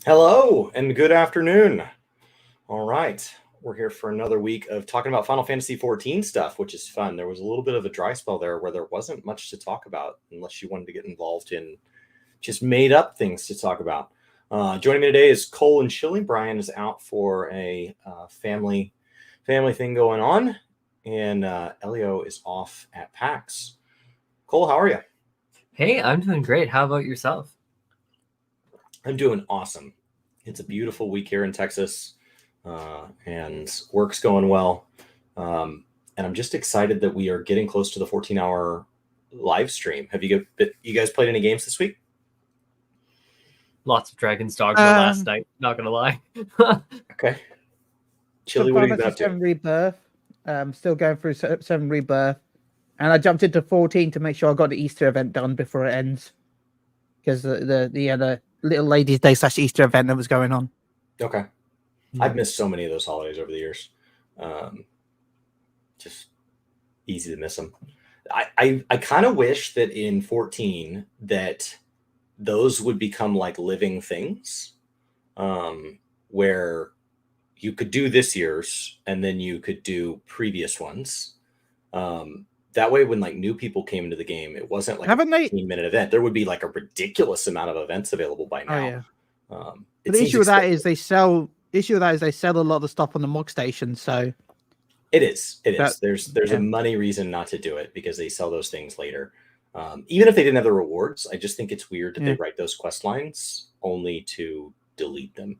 Hello and good afternoon. All right, we're here for another week of talking about Final Fantasy XIV stuff, which is fun. There was a little bit of a dry spell there where there wasn't much to talk about unless you wanted to get involved in just made up things to talk about. Joining me today is Cole and Chili. Brian is out for a family thing going on, and Elio is off at PAX. Cole, how are you? Hey, I'm doing great. How about yourself? I'm doing awesome. It's a beautiful week here in Texas, and work's going well. And I'm just excited that we are getting close to the 14-hour live stream. Have you guys played any games this week? Lots of Dragon's Dogma last night, not gonna lie. Okay. Chili, what have you been up to? 7 Rebirth. Still going through 7 Rebirth. And I jumped into 14 to make sure I got the Easter event done before it ends. Because the little ladies' day / Easter event that was going on. Okay. I've missed so many of those holidays over the years. Just easy to miss them. I kind of wish that in 14 that those would become like living things, where you could do this year's and then you could do previous ones. That way, when like new people came into the game, it wasn't like a 15-minute event. There would be like a ridiculous amount of events available by now. Oh, yeah. But the issue with that is they sell a lot of the stuff on the MOG station. So it is. There's a money reason not to do it because they sell those things later. Even if they didn't have the rewards, I just think it's weird that they write those quest lines only to delete them.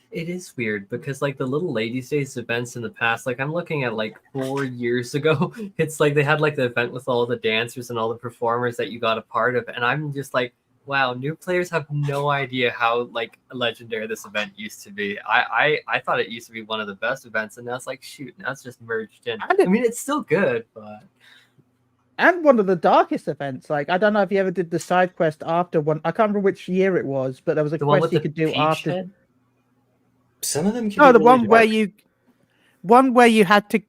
It is weird because like the Little Ladies Days events in the past, like I'm looking at like 4 years ago, it's like they had like the event with all the dancers and all the performers that you got a part of, and I'm just like, wow, new players have no idea how like legendary this event used to be. I thought it used to be one of the best events, and now it's like, shoot, now it's just merged in. I mean, it's still good, but and one of the darkest events. Like, I don't know if you ever did the side quest after one. I can't remember which year it was, but there was a quest you could do after. Head? Some of them can no, be the really one where you had to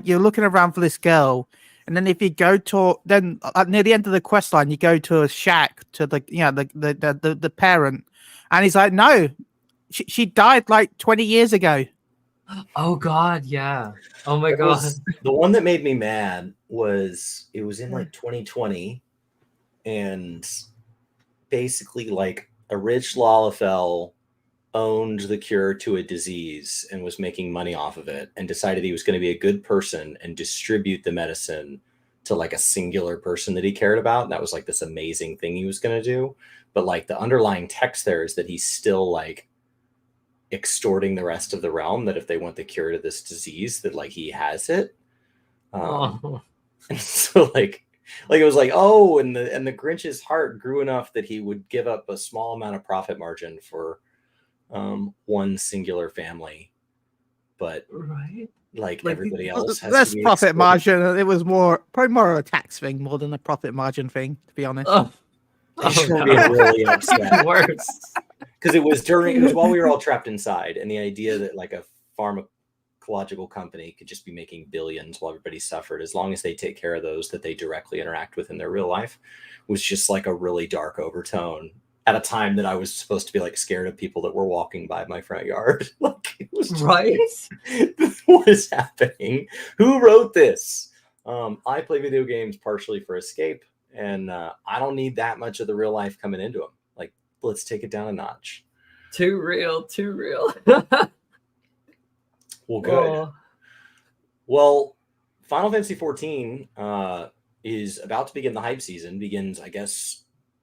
you're looking around for this girl, and then if you go to near the end of the quest line, you go to a shack to the parent, and he's like, no, she died like 20 years ago. Oh God, yeah. Oh my God. The one that made me mad was it was in like 2020, and basically like a rich Lalafell owned the cure to a disease and was making money off of it and decided he was going to be a good person and distribute the medicine to like a singular person that he cared about. And that was like this amazing thing he was going to do. But like the underlying text there is that he's still like extorting the rest of the realm, that if they want the cure to this disease, that like he has it. And so like it was like, oh, and the Grinch's heart grew enough that he would give up a small amount of profit margin for one singular family, but like everybody else has less profit margin. It was probably more of a tax thing more than a profit margin thing, to be honest. Really upset. Because it was while we were all trapped inside, and the idea that like a pharmacological company could just be making billions while everybody suffered, as long as they take care of those that they directly interact with in their real life, was just like a really dark overtone at a time that I was supposed to be like scared of people that were walking by my front yard. Like, it was right. What is happening? Who wrote this? I play video games partially for escape, and I don't need that much of the real life coming into them. Like, let's take it down a notch. Too real. Well, good. Well, Final Fantasy XIV is about to begin. The hype season begins, I guess,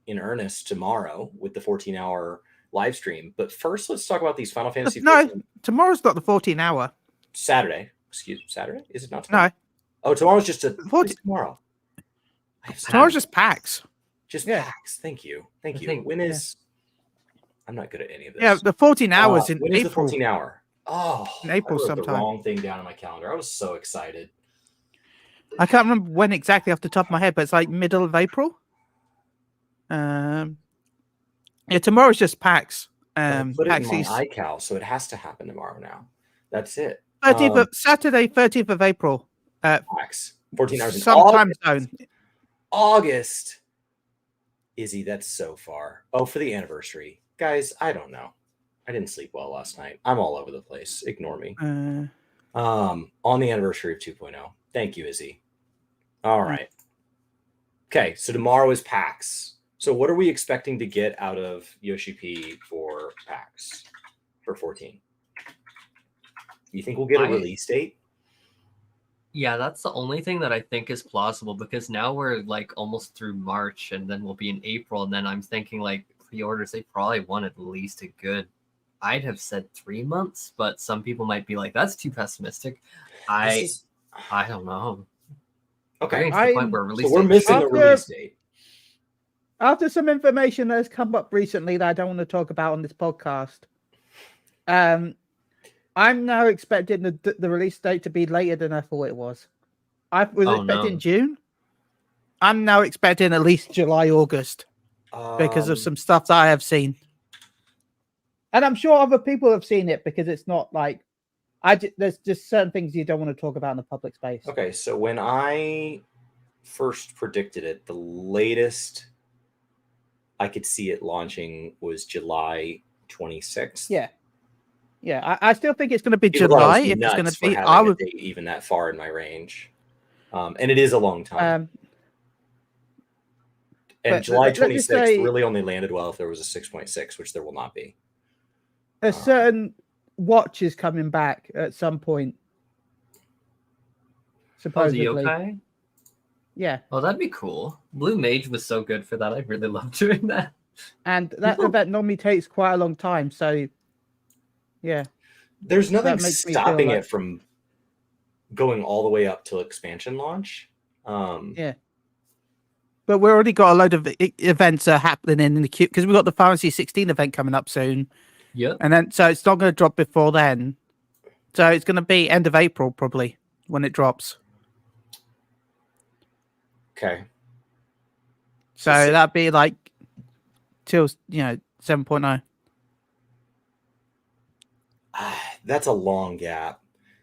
in earnest tomorrow with the 14-hour live stream. But first, let's talk about these Final Fantasy. No, tomorrow's not the 14-hour. Saturday. Saturday? Is it not tomorrow? No. Oh, tomorrow's just tomorrow. Tomorrow's just PAX. Just PAX. Thank you. When is? I'm not good at any of this. Yeah, the 14 hours in when April. Is the 14-hour? Oh, in April I wrote sometime. The wrong thing down on my calendar. I was so excited. I can't remember when exactly off the top of my head, but it's like middle of April. Yeah, tomorrow's just PAX. Put PAX it in my iCal, so it has to happen tomorrow now. That's it. Saturday, 13th of April. PAX. 14 hours. Sometime zone. August. Izzy, that's so far. Oh, for the anniversary. guys, I don't know. I didn't sleep well last night. I'm all over the place. Ignore me. On the anniversary of 2.0. Thank you, Izzy. All right. Okay, so tomorrow is PAX. So what are we expecting to get out of Yoshi P for PAX for 14? You think we'll get a release date? Yeah, that's the only thing that I think is plausible, because now we're like almost through March, and then we'll be in April, and then I'm thinking like pre-orders, they probably want at least a good, I'd have said 3 months, but some people might be like, that's too pessimistic. I don't know. Okay. We're missing a release date. After some information that has come up recently that I don't want to talk about on this podcast, I'm now expecting the release date to be later than I thought it was. I was expecting June. I'm now expecting at least July, August, because of some stuff that I have seen. And I'm sure other people have seen it, because it's not like there's just certain things you don't want to talk about in the public space. Okay, so when I first predicted it, the latest I could see it launching was July 26th. Yeah, I still think it's going to be July. If it's going to be, I would date even that far in my range, and it is a long time. And July 26th really only landed well if there was a 6.6, which there will not be. A certain watch is coming back at some point, supposedly. Oh, the yokai? Yeah. Oh, that'd be cool. Blue Mage was so good for that. I really love doing that. And that event normally takes quite a long time, so yeah. There's nothing stopping it from going all the way up till expansion launch. Yeah. But we already got a load of events happening in the queue, because we've got the Final Fantasy 16 event coming up soon. Yeah. And then, so it's not going to drop before then. So it's going to be end of April, probably, when it drops. Okay. So that'd be like till 7.0. That's a long gap.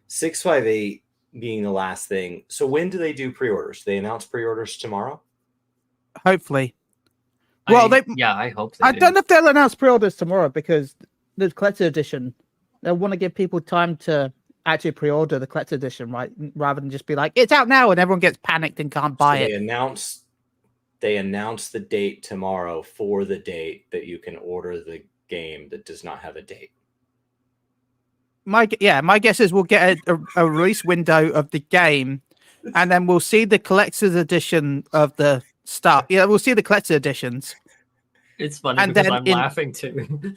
658 being the last thing. So when do they do pre-orders? They announce pre-orders tomorrow? Hopefully. I hope they I don't know if they'll announce pre-orders tomorrow, because the collector edition, they'll want to give people time to actually pre-order the collector edition, right? Rather than just be like, it's out now, and everyone gets panicked and can't buy it. They announce the date tomorrow for the date that you can order the game that does not have a date. My guess is we'll get a release window of the game, and then we'll see the collector's edition of the stuff. Yeah, we'll see the collector editions. It's funny because I'm laughing too.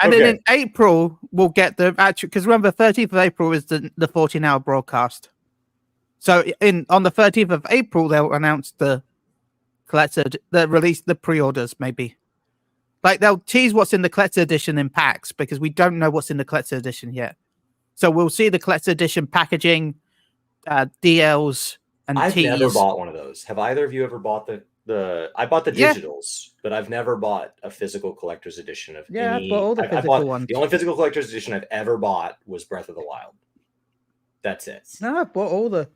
And then in April, we'll get the actual, because remember, 13th of April is the 14-hour broadcast. So on the 13th of April, they'll announce the collector, the pre-orders, maybe. Like, they'll tease what's in the collector edition in packs, because we don't know what's in the collector edition yet. So we'll see the collector edition packaging, DLs, and I've never bought one of those. Have either of you ever bought I bought the digitals, but I've never bought a physical collector's edition of any. I bought all the physical ones. The only physical collector's edition I've ever bought was Breath of the Wild. That's it. No, I bought all the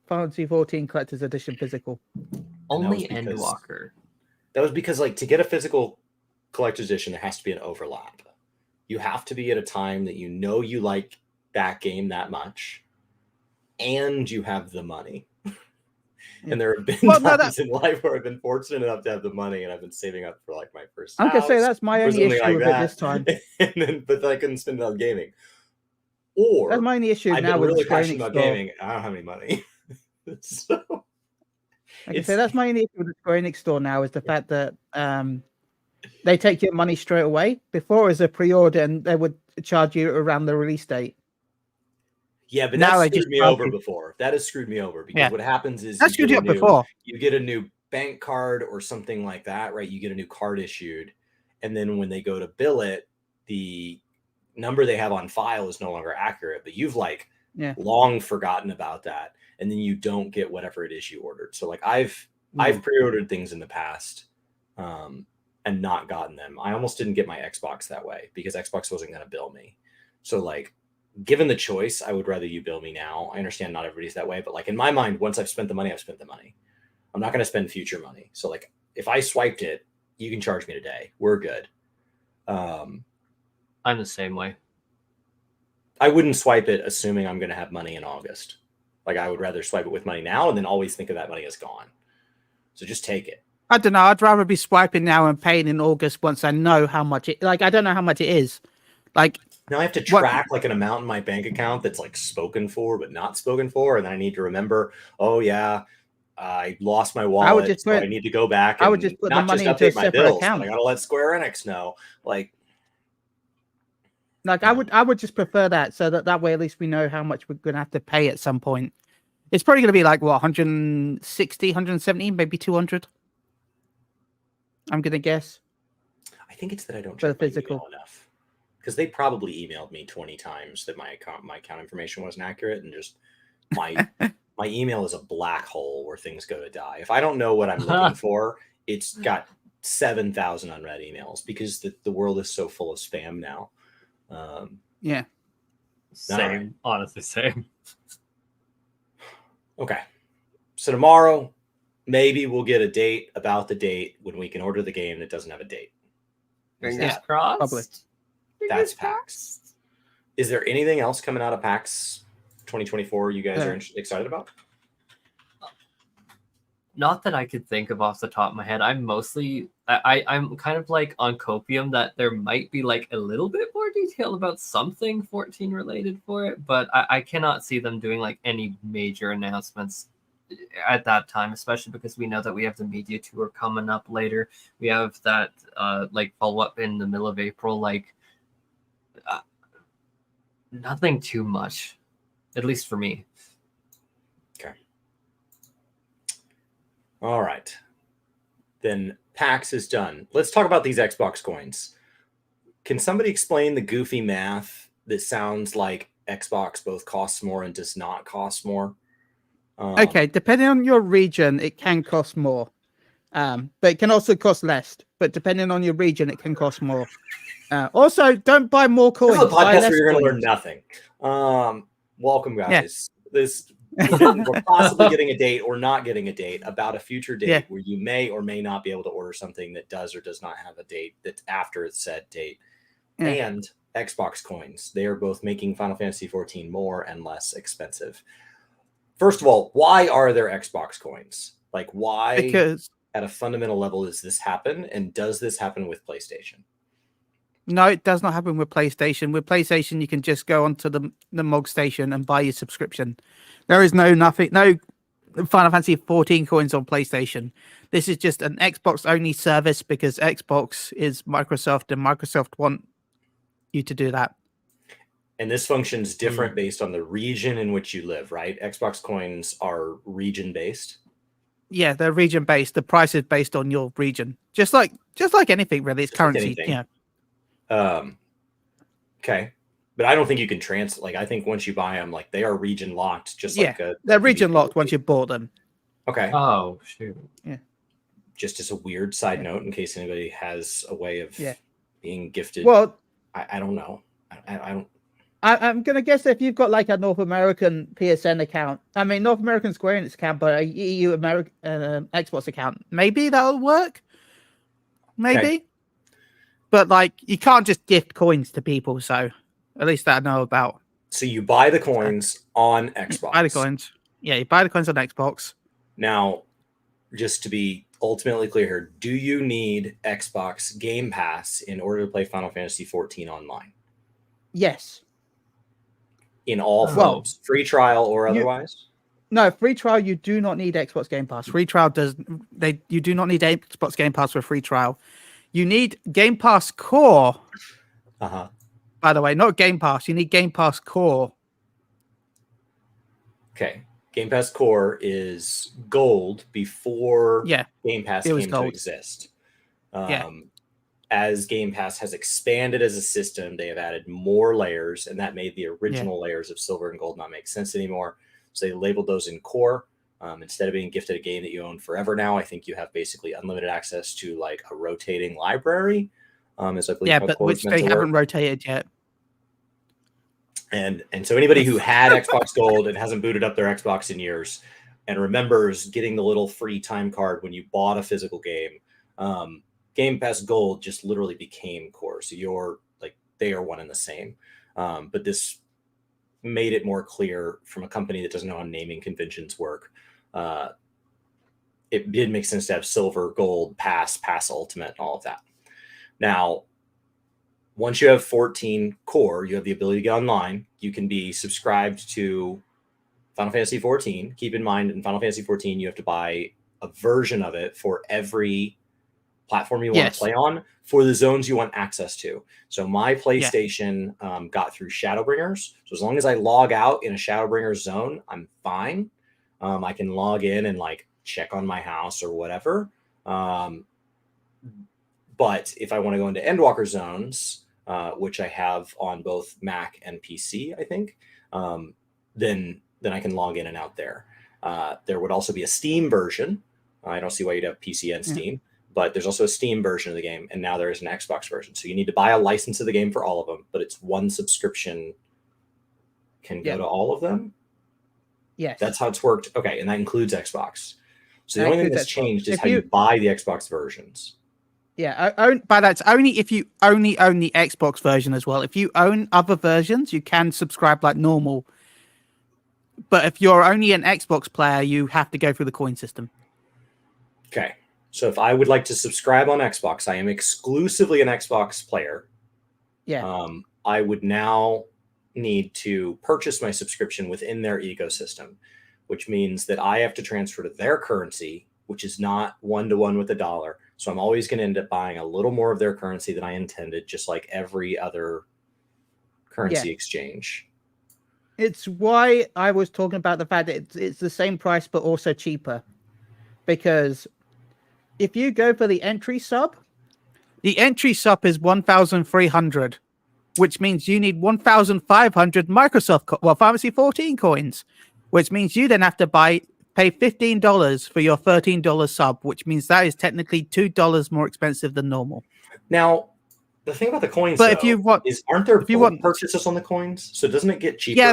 Final Fantasy 14 collector's edition physical. Only Endwalker. That was because, like, to get a physical collector's edition, there has to be an overlap. You have to be at a time that you like that game that much, and you have the money. And there have been times in life where I've been fortunate enough to have the money, and I've been saving up for like my first house. I'm gonna say that's my only issue with it this time. But I couldn't spend it on gaming. Or that's my only issue I've now been with really passionate about gaming. I don't have any money. So I can say that's my only issue with the Square Enix store now, is the fact that they take your money straight away. Before, as a pre-order, and they would charge you around the release date. Yeah, but that screwed me over before. That has screwed me over, because what happens is you get a new bank card or something like that, right? You get a new card issued, and then when they go to bill it, the number they have on file is no longer accurate, but you've long forgotten about that, and then you don't get whatever it is you ordered. So like I've pre-ordered things in the past and not gotten them. I almost didn't get my Xbox that way, because Xbox wasn't going to bill me. So like, given the choice, I would rather you bill me now. I understand not everybody's that way, but like in my mind, once I've spent the money, I've spent the money. I'm not going to spend future money. So like, if I swiped it, you can charge me today. We're good. Um, I'm the same way. I wouldn't swipe it assuming I'm going to have money in August. Like, I would rather swipe it with money now and then always think of that money as gone. So just take it. I don't know. I'd rather be swiping now and paying in August once I know how much it. Like, I don't know how much it is. Like, now I have to track like an amount in my bank account that's like spoken for but not spoken for, and then I need to remember. Oh yeah, I lost my wallet, so I need to go back and I would just put not the money just into a update my separate bills, account. but I gotta let Square Enix know. Like I would just prefer that, so that way at least we know how much we're gonna have to pay at some point. It's probably gonna be like what 160, 170, maybe 200. I'm gonna guess. I think it's that I don't check my email enough, because they probably emailed me 20 times that my account information wasn't accurate, and just my my email is a black hole where things go to die. If I don't know what I'm looking for, it's got 7,000 unread emails because the world is so full of spam now. Yeah. Same. Right. Honestly, same. Okay. So tomorrow, maybe we'll get a date about the date when we can order the game that doesn't have a date. Fingers crossed. Probably. That's PAX. Is there anything else coming out of PAX 2024 you guys are excited about? Not that I could think of off the top of my head. I'm kind of like on copium that there might be like a little bit more detail about something 14 related for it, but I cannot see them doing like any major announcements at that time, especially because we know that we have the media tour coming up later. We have that like follow up in the middle of April. Like nothing too much, at least for me. Okay. All right. Then PAX is done. Let's talk about these Xbox coins. Can somebody explain the goofy math that sounds like Xbox both costs more and does not cost more? Okay, depending on your region, it can cost more. But it can also cost less. But depending on your region, it can cost more. Also, don't buy more coins. This is a podcast where you're going to learn nothing. Welcome, guys. Yeah. We're possibly getting a date or not getting a date about a future date where you may or may not be able to order something that does or does not have a date that's after said date. Yeah. And Xbox coins. They are both making Final Fantasy 14 more and less expensive. First of all, why are there Xbox coins? Like, why, because at a fundamental level, does this happen? And does this happen with PlayStation? No, it does not happen with PlayStation. With PlayStation, you can just go onto the MOG station and buy your subscription. There is no Final Fantasy 14 coins on PlayStation. This is just an Xbox only service because Xbox is Microsoft and Microsoft want you to do that. And this functions different based on the region in which you live, right? Xbox coins are region based. Yeah, they're region based. The price is based on your region. Just like anything really. It's currency. Yeah. Okay. But I don't think you can like, I think once you buy them, like they are region locked, just like they're region locked once you bought them. Okay. Oh, shoot. Yeah. Just as a weird side note, in case anybody has a way of being gifted. Well, I don't know. I'm gonna guess if you've got like a North American PSN account, I mean North American Square Enix account, but a EU American Xbox account, maybe that'll work. Maybe. Okay. But like, you can't just gift coins to people, so at least that I know about. So you buy the coins on Xbox. You buy the coins. Yeah, you buy the coins on Xbox. Now, just to be ultimately clear here, do you need Xbox Game Pass in order to play Final Fantasy 14 online? Yes. In all forms, free trial or otherwise? No, free trial. You do not need Xbox Game Pass. Free trial you do not need Xbox Game Pass for a free trial. You need Game Pass Core. By the way, not Game Pass. You need Game Pass Core. Okay. Game Pass Core is gold before Game Pass came to exist. As Game Pass has expanded as a system, they have added more layers, and that made the original layers of silver and gold not make sense anymore. So they labeled those in core. Instead of being gifted a game that you own forever now, I think you have basically unlimited access to like a rotating library. As I believe but which they haven't rotated yet. And so anybody who had Xbox Gold and hasn't booted up their Xbox in years and remembers getting the little free time card when you bought a physical game, Game Pass Gold just literally became core. So they are one and the same. But this made it more clear from a company that doesn't know how naming conventions work. It did make sense to have silver, gold, pass ultimate, and all of that. Now, once you have 14 core, you have the ability to get online. You can be subscribed to Final Fantasy 14. Keep in mind, in Final Fantasy 14, you have to buy a version of it for every platform you want to play on for the zones you want access to. So my PlayStation got through Shadowbringers. So as long as I log out in a Shadowbringers zone, I'm fine. I can log in and like check on my house or whatever. But if I want to go into Endwalker zones, which I have on both Mac and PC, I think, then I can log in and out there. There would also be a Steam version. I don't see why you'd have PC and Steam, but there's also a Steam version of the game, and now there is an Xbox version. So you need to buy a license of the game for all of them, but it's one subscription can go to all of them. Yes. That's how it's worked. Okay, and that includes Xbox. So the only thing that's changed is how you buy the Xbox versions. Yeah, but that's only if you only own the Xbox version as well. If you own other versions, you can subscribe like normal. But if you're only an Xbox player, you have to go through the coin system. Okay. So if I would like to subscribe on Xbox, I am exclusively an Xbox player. Yeah. I would now need to purchase my subscription within their ecosystem, which means that I have to transfer to their currency, which is not 1-to-1 with the dollar. So I'm always going to end up buying a little more of their currency than I intended, just like every other currency exchange. It's why I was talking about the fact that it's the same price, but also cheaper. Because if you go for the entry sub is 1,300, which means you need 1,500 Microsoft, Pharmacy 14 coins, which means you then have to pay $15 for your $13 sub, which means that is technically $2 more expensive than normal. Now, the thing about the coins, but if you want, aren't there purchases on the coins? So doesn't it get cheaper? Yeah,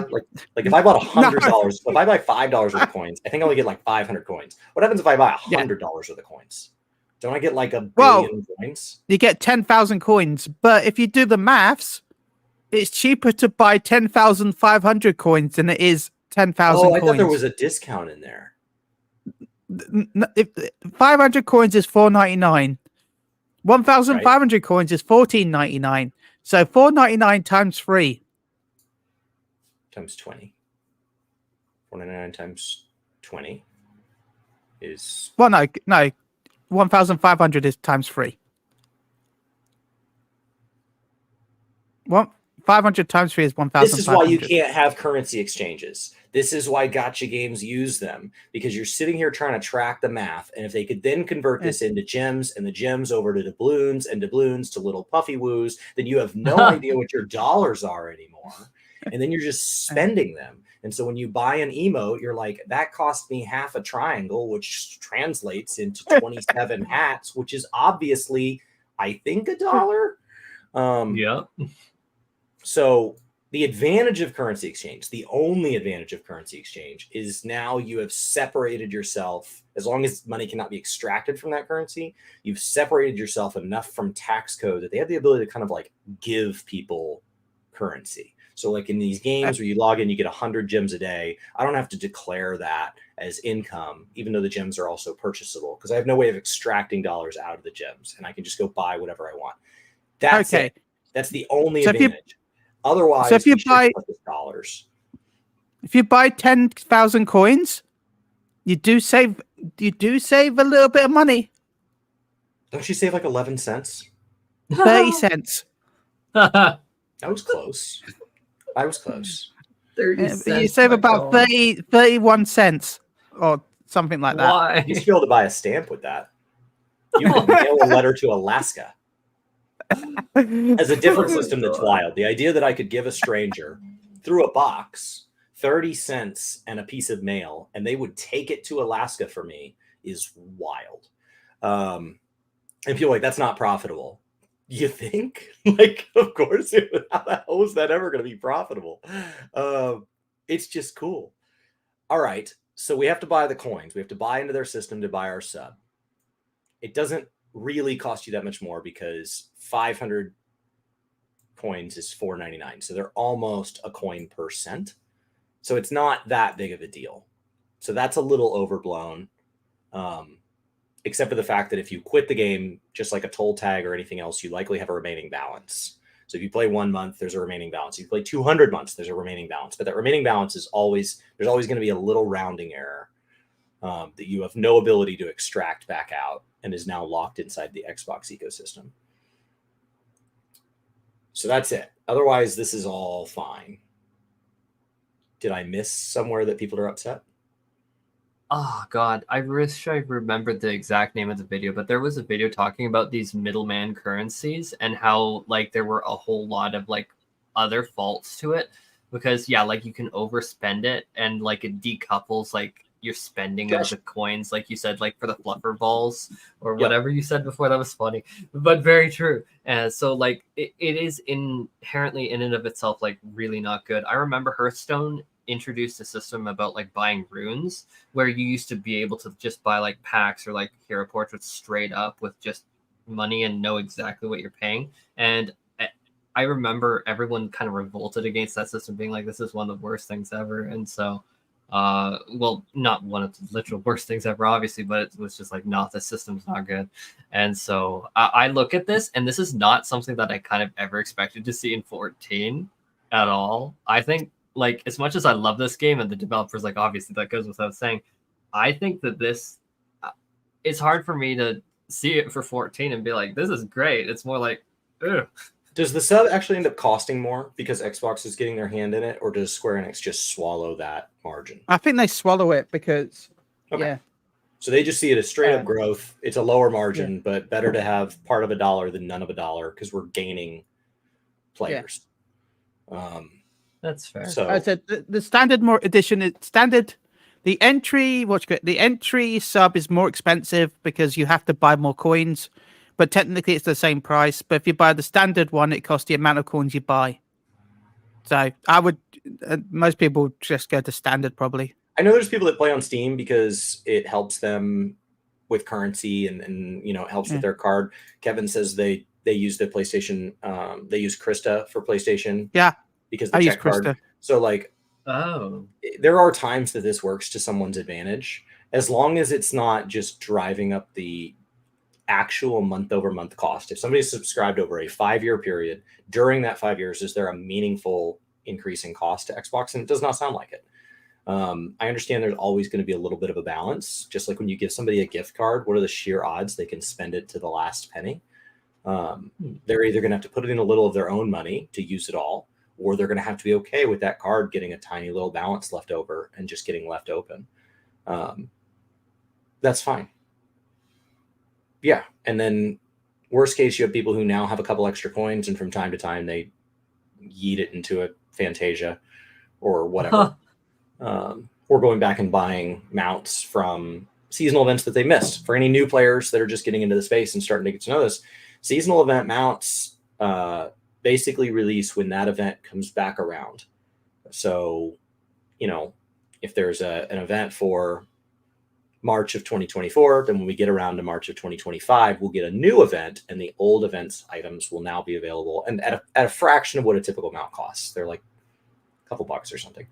like if I bought $100, if I buy $5 worth of coins, I think I only get like 500 coins. What happens if I buy $100 worth of coins? Don't I get like a billion coins? You get 10,000 coins, but if you do the maths, it's cheaper to buy 10,500 coins than it is 10,000 coins. I thought there was a discount in there. If 500 coins is $4.99. 1,500 coins is $14.99. So $4.99 times 3 times 20. $4.99 times 20 is no. 1,500 is times 3. 500 times 3 is 1,500. This is why you can't have currency exchanges. This is why gacha games use them, because you're sitting here trying to track the math. And if they could then convert this into gems and the gems over to doubloons and doubloons to little puffy woos, then you have no idea what your dollars are anymore. And then you're just spending them. And so when you buy an emote, you're like, that cost me half a triangle, which translates into 27 hats, which is obviously, I think, $1. Yeah. So the advantage of currency exchange, the only advantage of currency exchange, is now you have separated yourself. As long as money cannot be extracted from that currency, you've separated yourself enough from tax code that they have the ability to kind of like give people currency. So like in these games where you log in, you get 100 gems a day. I don't have to declare that as income, even though the gems are also purchasable, because I have no way of extracting dollars out of the gems, and I can just go buy whatever I want. That's it. That's the only advantage. Otherwise, so if you buy dollars, if you buy 10,000 coins, you do save a little bit of money. Don't you save like 11 cents? 30 cents. I was close. 30 cents. You save about 31 cents or something like that. Why? You should be able to buy a stamp with that. You can mail a letter to Alaska. As a different system that's wild. The idea that I could give a stranger through a box 30 cents and a piece of mail, and they would take it to Alaska for me, is wild. And people are like, that's not profitable. You think? Like, of course, how the hell is that ever going to be profitable? It's just cool. All right. So we have to buy the coins. We have to buy into their system to buy our sub. It doesn't really cost you that much more because 500 coins is $4.99. So they're almost a coin per cent. So it's not that big of a deal. So that's a little overblown. Except for the fact that if you quit the game, just like a toll tag or anything else, you likely have a remaining balance. So if you play 1 month, there's a remaining balance. If you play 200 months, there's a remaining balance. But that remaining balance is always, there's always going to be a little rounding error that you have no ability to extract back out and is now locked inside the Xbox ecosystem. So that's it. Otherwise, this is all fine. Did I miss somewhere that people are upset? Oh God, I wish I remembered the exact name of the video, but there was a video talking about these middleman currencies and how like there were a whole lot of like other faults to it, because yeah, like you can overspend it and like it decouples like your spending of the coins, like you said, like for the fluffer balls or whatever you said before. That was funny, but very true. And so like it is inherently in and of itself like really not good. I remember Hearthstone introduced a system about like buying runes where you used to be able to just buy like packs or like hero portraits straight up with just money and know exactly what you're paying. And I remember everyone kind of revolted against that system, being like, this is one of the worst things ever. And so well, not one of the literal worst things ever, obviously, but it was just like, not, the system's not good. And so I look at this, and this is not something that I kind of ever expected to see in 14 at all. I think, like, as much as I love this game and the developers, like, obviously that goes without saying, I think that this, it's hard for me to see it for 14 and be like, this is great. It's more like, ugh. Does the sub actually end up costing more because Xbox is getting their hand in it, or does Square Enix just swallow that margin? I think they swallow it because, yeah. So they just see it as straight up growth. It's a lower margin, but better to have part of a dollar than none of a dollar because we're gaining players. That's fair. So I said the standard edition is standard. The entry, the entry sub is more expensive because you have to buy more coins, but technically it's the same price. But if you buy the standard one, it costs the amount of coins you buy. So I would, most people just go to standard probably. I know there's people that play on Steam because it helps them with currency and you know, it helps with their card. Kevin says they use the PlayStation, they use Krista for PlayStation. Yeah. Because the check card. So like, there are times that this works to someone's advantage, as long as it's not just driving up the actual month-over-month cost. If somebody's subscribed over a 5-year period, during that 5 years, is there a meaningful increase in cost to Xbox? And it does not sound like it. I understand there's always going to be a little bit of a balance. Just like when you give somebody a gift card, what are the sheer odds they can spend it to the last penny? They're either going to have to put it in a little of their own money to use it all, or they're going to have to be okay with that card getting a tiny little balance left over and just getting left open. That's fine. Yeah. And then worst case, you have people who now have a couple extra coins, and from time to time they yeet it into a Fantasia or whatever. Or going back and buying mounts from seasonal events that they missed. For any new players that are just getting into the space and starting to get to know this, seasonal event mounts basically release when that event comes back around. So, you know, if there's an event for March of 2024, then when we get around to March of 2025, we'll get a new event, and the old events items will now be available, and at a fraction of what a typical mount costs. They're like a couple bucks or something.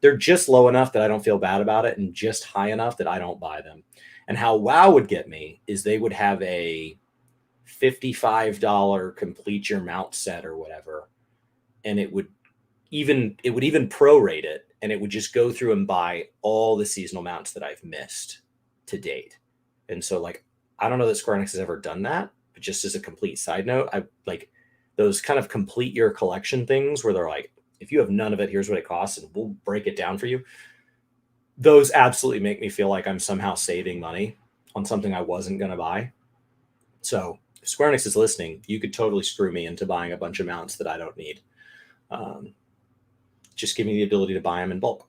They're just low enough that I don't feel bad about it, and just high enough that I don't buy them. And how WoW would get me is they would have a $55 complete your mount set or whatever, and it would even prorate it, and it would just go through and buy all the seasonal mounts that I've missed to date. And so, like, I don't know that Square Enix has ever done that, but just as a complete side note, I like those kind of complete your collection things where they're like, if you have none of it, here's what it costs, and we'll break it down for you. Those absolutely make me feel like I'm somehow saving money on something I wasn't going to buy. So if Square Enix is listening, you could totally screw me into buying a bunch of mounts that I don't need. Just give me the ability to buy them in bulk.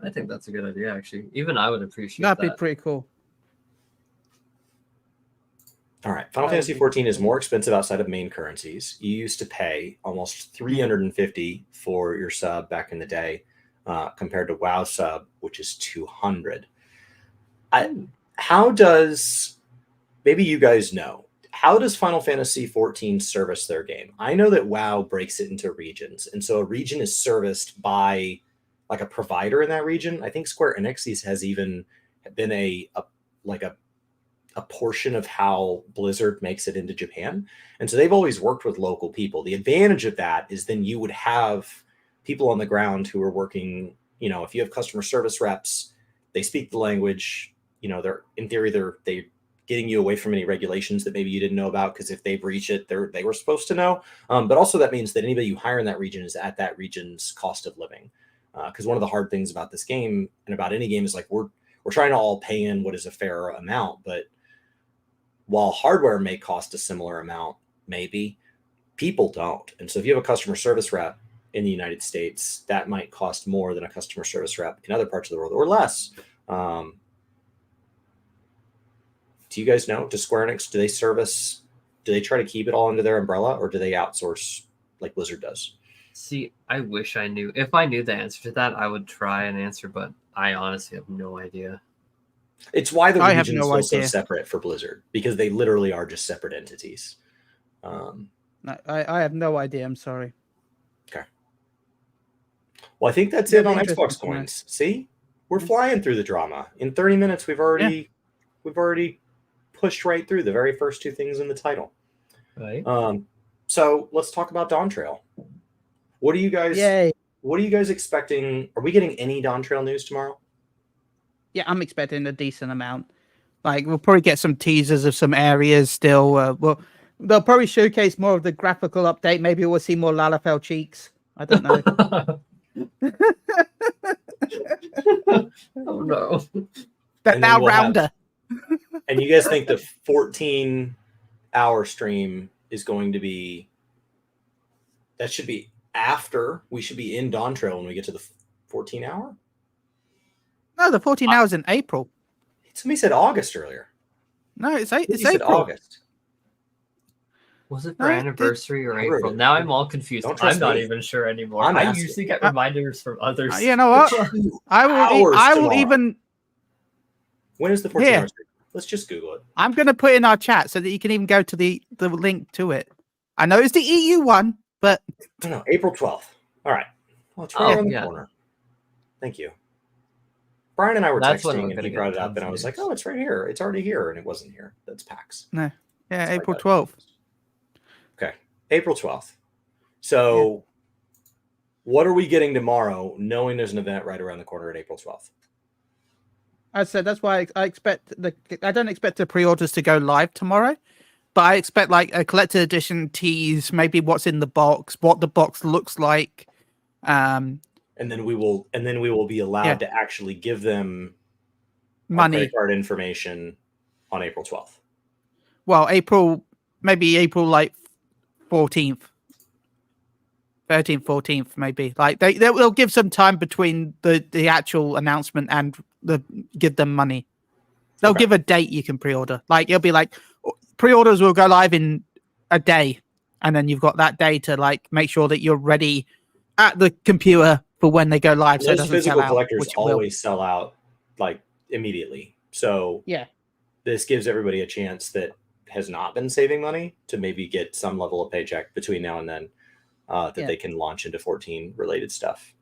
I think that's a good idea, actually. Even I would appreciate that. That'd be pretty cool. All right. Final Fantasy XIV is more expensive outside of main currencies. You used to pay almost $350 for your sub back in the day, compared to WoW sub, which is $200. How does maybe you guys know, how does Final Fantasy 14 service their game? I know that WoW breaks it into regions, and so a region is serviced by like a provider in that region. I think Square Enix has even been a portion of how Blizzard makes it into Japan. And so they've always worked with local people. The advantage of that is then you would have people on the ground who are working, if you have customer service reps, they speak the language, they're in theory, they're getting you away from any regulations that maybe you didn't know about, because if they breach it, they were supposed to know. But also that means that anybody you hire in that region is at that region's cost of living. Because one of the hard things about this game and about any game is like we're trying to all pay in what is a fair amount, but while hardware may cost a similar amount, maybe people don't. And so if you have a customer service rep in the United States, that might cost more than a customer service rep in other parts of the world, or less. Do you guys know? Does Square Enix, do they try to keep it all under their umbrella, or do they outsource like Blizzard does? See, I wish I knew. If I knew the answer to that, I would try and answer, but I honestly have no idea. It's why the regions feel so separate for Blizzard, because they literally are just separate entities. No, I have no idea. I'm sorry. Okay. Well, I think that's it on Xbox Coins. See, we're flying through the drama. In 30 minutes, we've already pushed right through the very first two things in the title. Right. So let's talk about Dawn Trail. What are you guys? Yay. What are you guys expecting? Are we getting any Dawn Trail news tomorrow? Yeah, I'm expecting a decent amount. Like, we'll probably get some teasers of some areas still. They'll probably showcase more of the graphical update. Maybe we'll see more Lalafell cheeks. I don't know. Oh no. That now rounder. And you guys think the 14-hour stream is going to be? That should be after. We should be in Dawn Trail when we get to the 14-hour. No, the 14 hours in April. Somebody said August earlier. No, it's April. Said August. Was it for anniversary or April? Now I'm all confused. I'm not even sure anymore. I usually get reminders from others. You know what? I will even. When is the 14-hour stream? Let's just Google it. I'm going to put in our chat so that you can even go to the link to it. I know it's the EU one, but no, April 12th. All right. Well, it's right around the corner. Thank you. Brian and I were texting, and he brought it up, and I was like, "Oh, it's right here. It's already here," and it wasn't here. That's PAX. No, yeah, April 12th. Okay, April 12th. So, what are we getting tomorrow? Knowing there's an event right around the corner at April 12th. I said that's why I expect I don't expect the pre-orders to go live tomorrow, but I expect like a collector's edition tease, maybe what's in the box, what the box looks like. And then we will be allowed to actually give them money, credit card information on April 12th. Well, maybe April like 14th, 13th, 14th, maybe. Like they'll give some time between the actual announcement and give them money. They'll give a date you can pre-order. Like it'll be like pre-orders will go live in a day, and then you've got that day to like make sure that you're ready at the computer for when they go live. Those so it doesn't physical sell collectors out, always sell out like immediately. So this gives everybody a chance that has not been saving money to maybe get some level of paycheck between now and then that they can launch into 14 related stuff.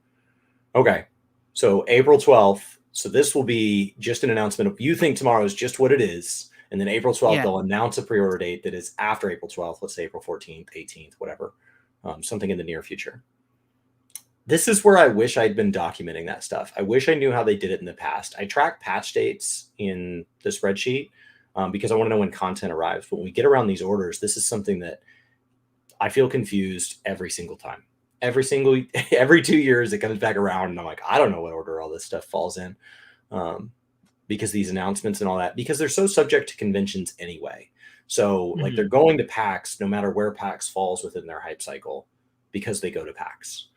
Okay. So April 12th. So this will be just an announcement of, you think tomorrow is just what it is. And then April 12th, they'll announce a pre-order date that is after April 12th. Let's say April 14th, 18th, whatever, something in the near future. This is where I wish I'd been documenting that stuff. I wish I knew how they did it in the past. I track patch dates in the spreadsheet because I want to know when content arrives. But when we get around these orders, this is something that I feel confused every single time. Every 2 years, it comes back around, and I'm like, I don't know what order all this stuff falls in because these announcements and all that, because they're so subject to conventions anyway. So like they're going to PAX no matter where PAX falls within their hype cycle because they go to PAX.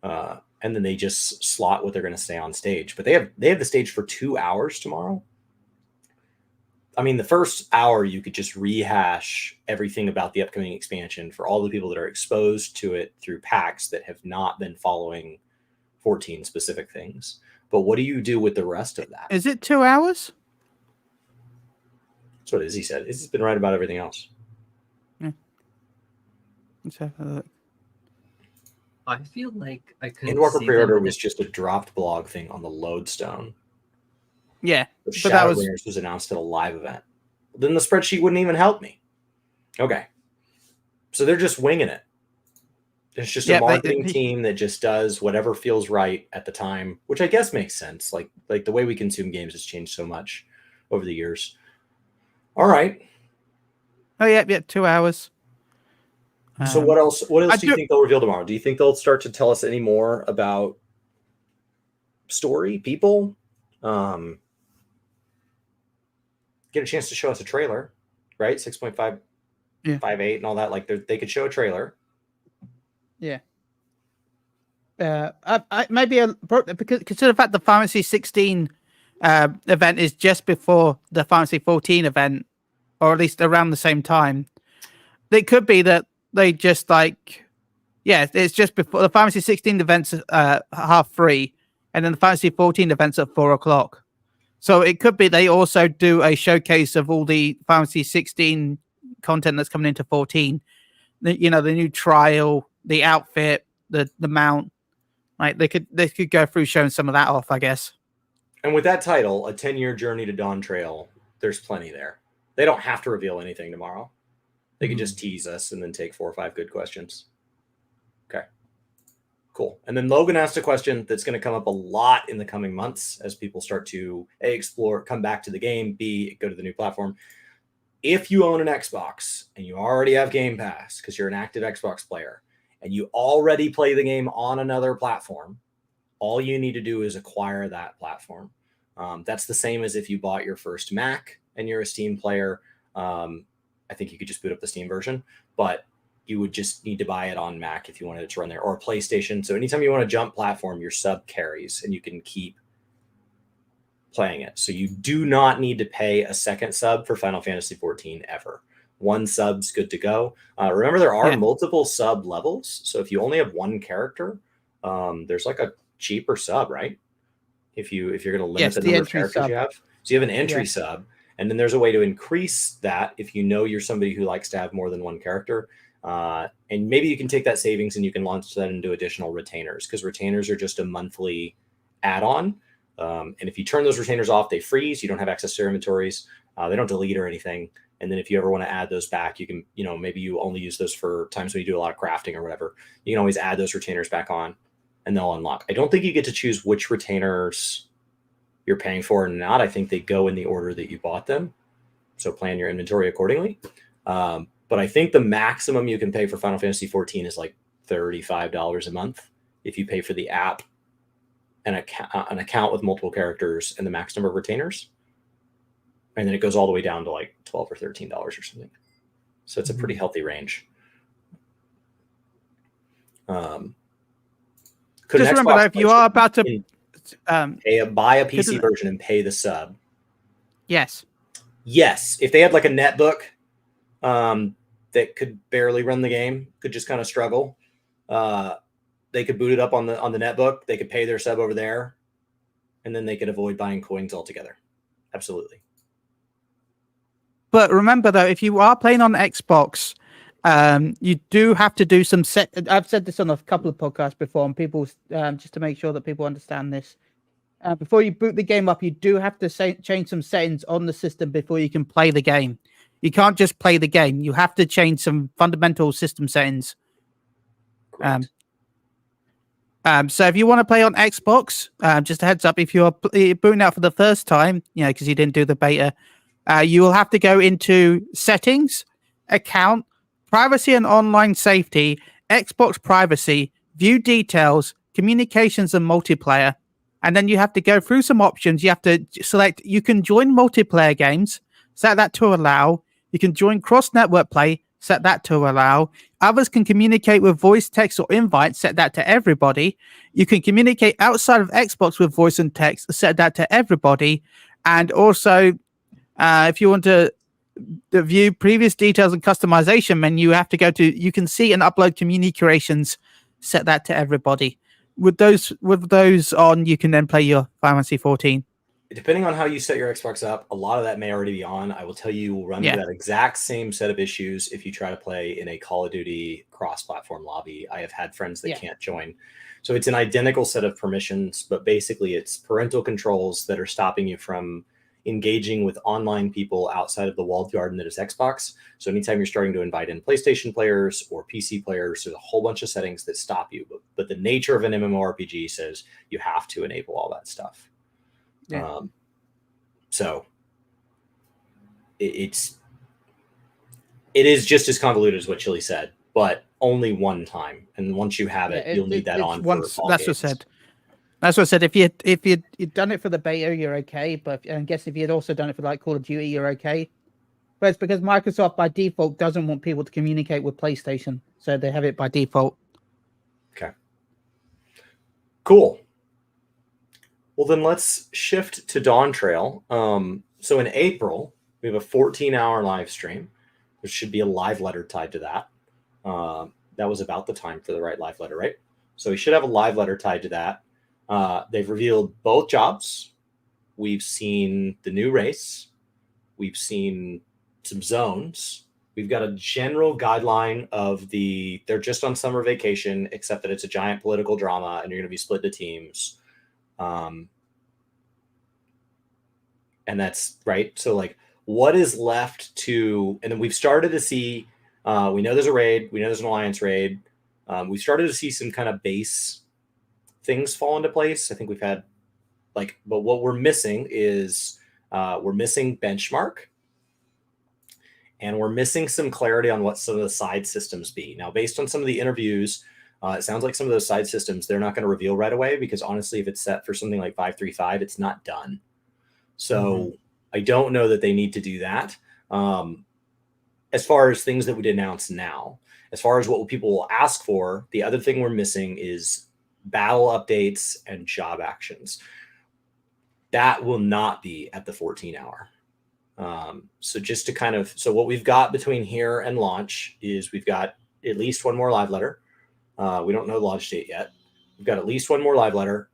And then they just slot what they're going to say on stage. But they have the stage for 2 hours tomorrow. I mean, the first hour, you could just rehash everything about the upcoming expansion for all the people that are exposed to it through PAX that have not been following 14 specific things. But what do you do with the rest of that? Is it 2 hours? That's what Izzy said. Izzy's been right about everything else. Yeah. Let's have a look. I feel like I couldn't Endwalker see pre-order them. was just a dropped blog thing on the Lodestone. Yeah, The but that Shadowbringers was announced at a live event. Then the spreadsheet wouldn't even help me. Okay. So they're just winging it. It's just a marketing team that just does whatever feels right at the time, which I guess makes sense. Like the way we consume games has changed so much over the years. All right. Oh yeah, 2 hours. So what else? What else do you think they'll reveal tomorrow? Do you think they'll start to tell us any more about story, people? Get a chance to show us a trailer, right? 6.5, yeah, 5.8, and all that. Like they could show a trailer. Yeah. Maybe because consider the fact the Fantasy 16 event is just before the Fantasy 14 event, or at least around the same time. It could be that they just it's just before the Fantasy 16 events 3:30, and then the Fantasy 14 events at 4:00. So it could be they also do a showcase of all the Fantasy 16 content that's coming into 14. The new trial, the outfit, the mount. Like they could go through showing some of that off, I guess. And with that title, A 10-Year Journey to Dawn Trail, there's plenty there. They don't have to reveal anything tomorrow. They could just tease us and then take 4 or 5 good questions. Okay. Cool. And then Logan asked a question that's going to come up a lot in the coming months as people start to A, explore, come back to the game, B, go to the new platform. If you own an Xbox and you already have Game Pass because you're an active Xbox player and you already play the game on another platform, all you need to do is acquire that platform. That's the same as if you bought your first Mac and you're a Steam player. I think you could just boot up the Steam version, but you would just need to buy it on Mac if you wanted it to run there, or a PlayStation. So anytime you want to jump platform, your sub carries and you can keep playing it. So you do not need to pay a second sub for Final Fantasy XIV ever. One sub's good to go. Remember, there are multiple sub levels. So if you only have one character, there's like a cheaper sub, right? If you're going to limit the number of characters you have. So you have an entry sub, and then there's a way to increase that if you know you're somebody who likes to have more than one character. And maybe you can take that savings and you can launch that into additional retainers, because retainers are just a monthly add-on. And if you turn those retainers off, they freeze. You don't have access to inventories. They don't delete or anything. And then if you ever want to add those back, you can, maybe you only use those for times when you do a lot of crafting or whatever. You can always add those retainers back on and they'll unlock. I don't think you get to choose which retainers you're paying for or not. I think they go in the order that you bought them. So plan your inventory accordingly. But I think the maximum you can pay for Final Fantasy XIV is like $35 a month if you pay for the app, an account with multiple characters, and the max number of retainers. And then it goes all the way down to like $12 or $13 or something. So it's a pretty healthy range. Just remember that if you are about to buy a PC version and pay the sub. Yes. If they had like a netbook that could barely run the game, could just kind of struggle, they could boot it up on the netbook. They could pay their sub over there, and then they could avoid buying coins altogether. Absolutely. But remember, though, if you are playing on Xbox, you do have to do some set. I've said this on a couple of podcasts before, and people just to make sure that people understand this. Before you boot the game up, you do have to change some settings on the system before you can play the game. You can't just play the game. You have to change some fundamental system settings. So if you want to play on Xbox, just a heads up, if you're booting out for the first time, because you didn't do the beta, you will have to go into settings, account, privacy and online safety, Xbox privacy, view details, communications and multiplayer. And then you have to go through some options. You have to select, you can join multiplayer games, set that to allow. You can join cross-network play, set that to allow. Others can communicate with voice, text, or invite, set that to everybody. You can communicate outside of Xbox with voice and text, set that to everybody. And also, if you want to view previous details and customization menu, you have to go to, you can see and upload communications, set that to everybody. With those on, you can then play your Final Fantasy 14. depending on how you set your Xbox up, a lot of that may already be on. I will tell you, will run into that exact same set of issues if you try to play in a Call of Duty cross-platform lobby. I have had friends that can't join. So it's an identical set of permissions, but basically it's parental controls that are stopping you from engaging with online people outside of the walled garden that is Xbox. So anytime you're starting to invite in PlayStation players or PC players, there's a whole bunch of settings that stop you. But the nature of an MMORPG says you have to enable all that stuff. So it is just as convoluted as what Chili said, but only one time. And once you have it, you'll need that on once, for all that's games. What I said. That's what I said. If you'd done it for the beta, you're okay. But I guess if you'd also done it for like Call of Duty, you're okay. But it's because Microsoft by default doesn't want people to communicate with PlayStation, so they have it by default. Okay. Cool. Well, then let's shift to Dawn Trail. So in April, we have a 14-hour live stream. There should be a live letter tied to that. That was about the time for the right live letter, right? So we should have a live letter tied to that. They've revealed both jobs. We've seen the new race. We've seen some zones. We've got a general guideline of they're just on summer vacation, except that it's a giant political drama and you're going to be split into teams. And that's right. So like what is left to, and then we've started to see, we know there's a raid. We know there's an alliance raid. We started to see some kind of base things fall into place. I think we've had but what we're missing is we're missing benchmark and we're missing some clarity on what some of the side systems be. Now, based on some of the interviews, it sounds like some of those side systems, they're not going to reveal right away because honestly, if it's set for something like 5.3.5, it's not done. So I don't know that they need to do that. As far as things that we announce now, as far as what people will ask for, the other thing we're missing is battle updates and job actions. That will not be at the 14-hour. So just to so what we've got between here and launch is we've got at least one more live letter. We don't know the launch date yet. We've got at least one more live letter.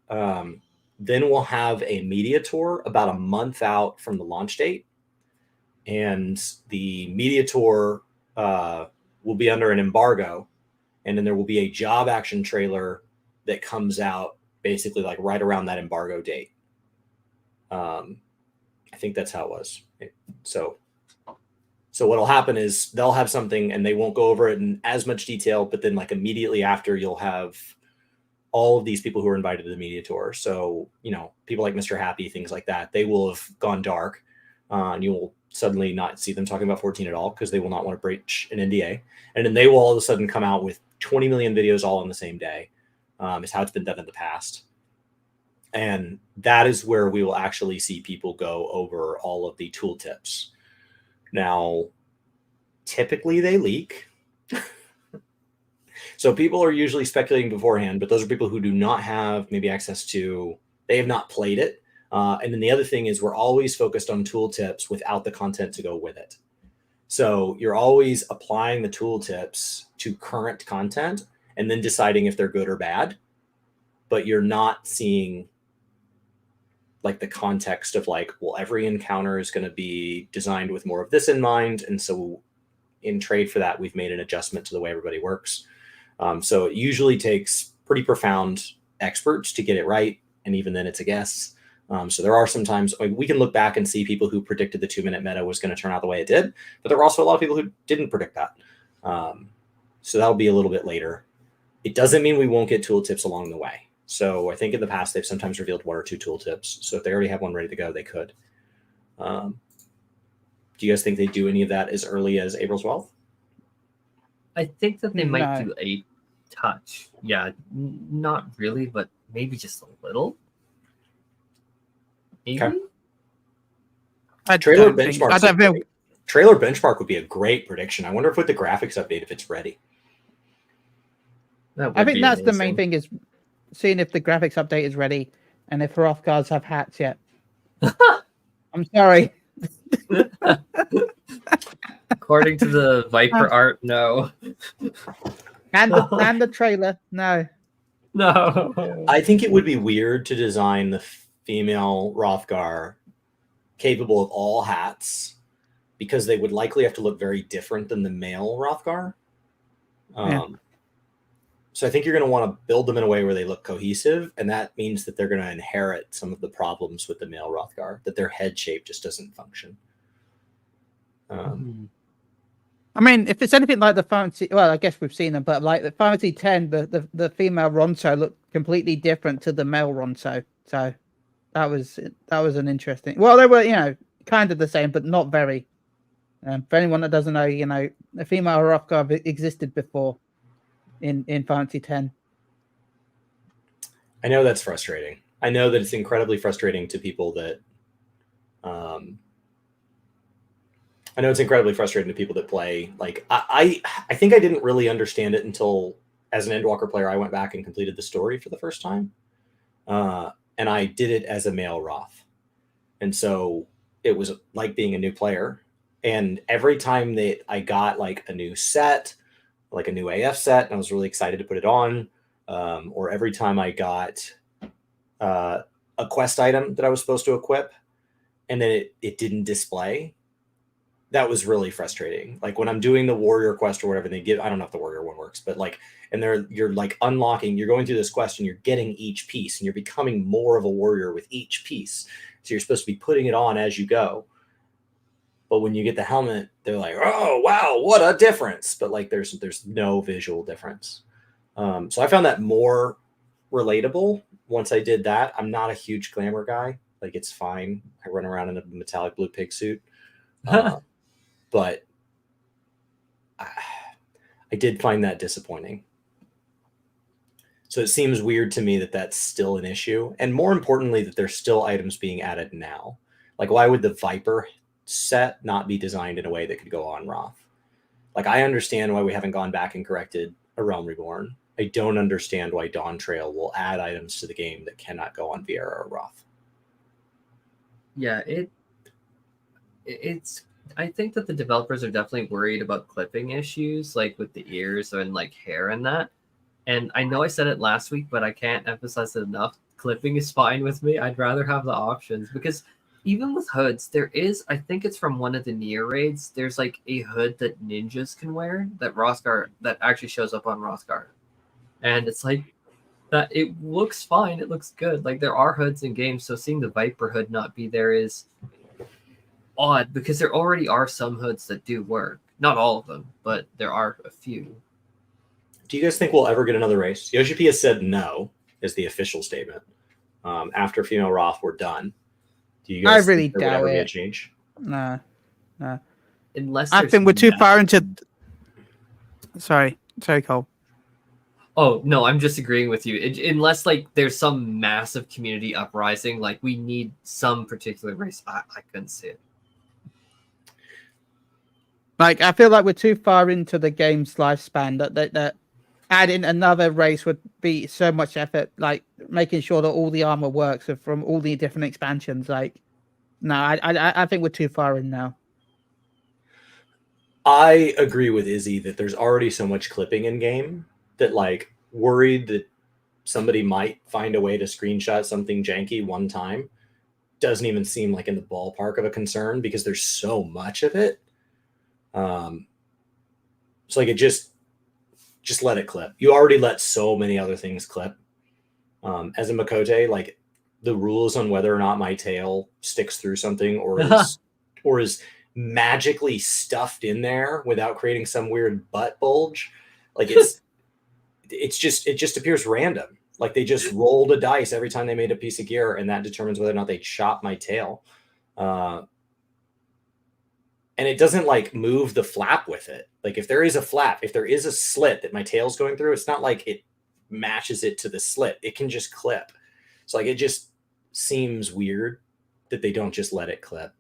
Then we'll have a media tour about a month out from the launch date. And the media tour will be under an embargo. And then there will be a job action trailer that comes out basically like right around that embargo date. I think that's how it was. So what'll happen is they'll have something and they won't go over it in as much detail, but then like immediately after you'll have all of these people who are invited to the media tour. So, people like Mr. Happy, things like that, they will have gone dark and you will suddenly not see them talking about 14 at all because they will not want to breach an NDA. And then they will all of a sudden come out with 20 million videos all on the same day. Is how it's been done in the past. And that is where we will actually see people go over all of the tooltips. Now, typically they leak. So people are usually speculating beforehand, but those are people who do not have maybe access to, they have not played it. And then the other thing is we're always focused on tooltips without the content to go with it. So you're always applying the tooltips to current content and then deciding if they're good or bad, but you're not seeing like the context of like, well, every encounter is going to be designed with more of this in mind. And so in trade for that, we've made an adjustment to the way everybody works. So it usually takes pretty profound experts to get it right. And even then it's a guess. So there are some times we can look back and see people who predicted the 2-minute meta was going to turn out the way it did, but there were also a lot of people who didn't predict that. So that'll be a little bit later. It doesn't mean we won't get tooltips along the way. So I think in the past, they've sometimes revealed 1 or 2 tooltips. So if they already have one ready to go, they could. Do you guys think they do any of that as early as April 12th? I think that they might do a touch. Yeah, not really, but maybe just a little. Maybe? Okay. Trailer benchmark would be a great prediction. I wonder if with the graphics update, if it's ready. I think that's amazing. The main thing is seeing if the graphics update is ready and if Roth guards have hats yet. I'm sorry. According to the Viper art, no. And the trailer, no. No. I think it would be weird to design the female Rothgar capable of all hats, because they would likely have to look very different than the male Rothgar. So I think you're going to want to build them in a way where they look cohesive, and that means that they're going to inherit some of the problems with the male Rothgar, that their head shape just doesn't function. I mean, if it's anything like the Fantasy, well, I guess we've seen them, but like the Fantasy 10, the female Ronso looked completely different to the male Ronso. So that was an interesting. Well, they were, you know, kind of the same, but not very. For anyone that doesn't know, you know, the female Rothgar existed before in Fantasy 10. I know that's frustrating. I know that it's incredibly frustrating to people that. I know it's incredibly frustrating to people that play. Like I think I didn't really understand it until, as an Endwalker player, I went back and completed the story for the first time, and I did it as a male Roth, and so it was like being a new player. And every time that I got like a new set, like a new AF set, and I was really excited to put it on, or every time I got a quest item that I was supposed to equip, and then it didn't display. That was really frustrating. Like when I'm doing the warrior quest or whatever, they give, I don't know if the warrior one works, but like, and you're like unlocking, you're going through this quest and you're getting each piece and you're becoming more of a warrior with each piece. So you're supposed to be putting it on as you go. But when you get the helmet, they're like, oh, wow, what a difference. But like, there's no visual difference. So I found that more relatable once I did that. I'm not a huge glamour guy. Like it's fine. I run around in a metallic blue pig suit. But I did find that disappointing. So it seems weird to me that that's still an issue. And more importantly, that there's still items being added now. Like, why would the Viper set not be designed in a way that could go on Roth? Like, I understand why we haven't gone back and corrected A Realm Reborn. I don't understand why Dawn Trail will add items to the game that cannot go on Viera or Roth. Yeah, it's I think that the developers are definitely worried about clipping issues, like with the ears and like hair and that. And I know I said it last week, but I can't emphasize it enough. Clipping is fine with me. I'd rather have the options, because even with hoods, there is, I think it's from one of the Nier raids, there's like a hood that ninjas can wear that Rothgar, that actually shows up on Rothgar. And it's like that, it looks fine, it looks good. Like there are hoods in games, so seeing the Viper hood not be there is odd, because there already are some hoods that do work. Not all of them, but there are a few. Do you guys think we'll ever get another race? Yoshi P has said no, is the official statement. After female Roth, we're done. Do you guys I really think there would doubt ever be a it. change? No. Unless I there's think we're too far into. Sorry, Cole. Oh no, I'm just agreeing with you. Unless like there's some massive community uprising, like we need some particular race. I couldn't see it. Like I feel like we're too far into the game's lifespan that adding another race would be so much effort. Like making sure that all the armor works from all the different expansions. Like, no, I think we're too far in now. I agree with Izzy that there's already so much clipping in game that, like, worried that somebody might find a way to screenshot something janky one time doesn't even seem like in the ballpark of a concern, because there's so much of it. So like, it just let it clip. You already let so many other things clip. As a Makote, like the rules on whether or not my tail sticks through something or is magically stuffed in there without creating some weird butt bulge, like it just appears random. Like they just rolled a dice every time they made a piece of gear, and that determines whether or not they chop my tail. And it doesn't like move the flap with it. Like if there is a flap, if there is a slit that my tail's going through, it's not like it matches it to the slit. It can just clip. So like, it just seems weird that they don't just let it clip.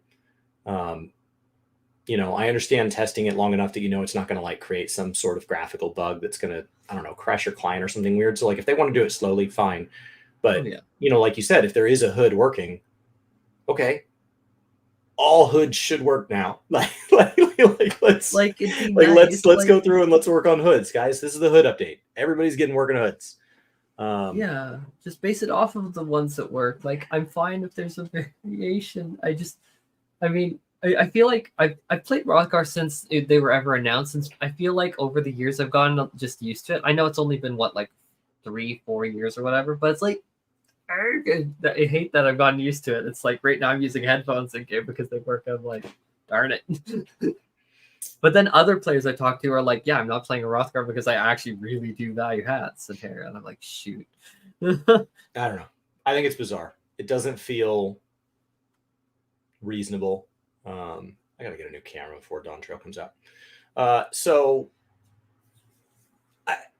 I understand testing it long enough that it's not going to like create some sort of graphical bug that's going to, I don't know, crash your client or something weird. So like if they want to do it slowly, fine. But like you said, if there is a hood working, okay, all hoods should work now. Let's go through and let's work on hoods, guys. This is the hood update. Everybody's getting working hoods. Yeah, just base it off of the ones that work. Like, I'm fine if there's a variation. I feel like I've played Rothgar since they were ever announced, and I feel like over the years I've gotten just used to it. I know it's only been what, like 3-4 years or whatever, but it's like I hate that I've gotten used to it. It's like right now I'm using headphones in game because they work. I'm like, darn it. But then other players I talk to are like, yeah, I'm not playing a Rothgar because I actually really do value hats and hair. And I'm like, shoot. I don't know. I think it's bizarre. It doesn't feel reasonable. I gotta get a new camera before Dawn Trail comes out. So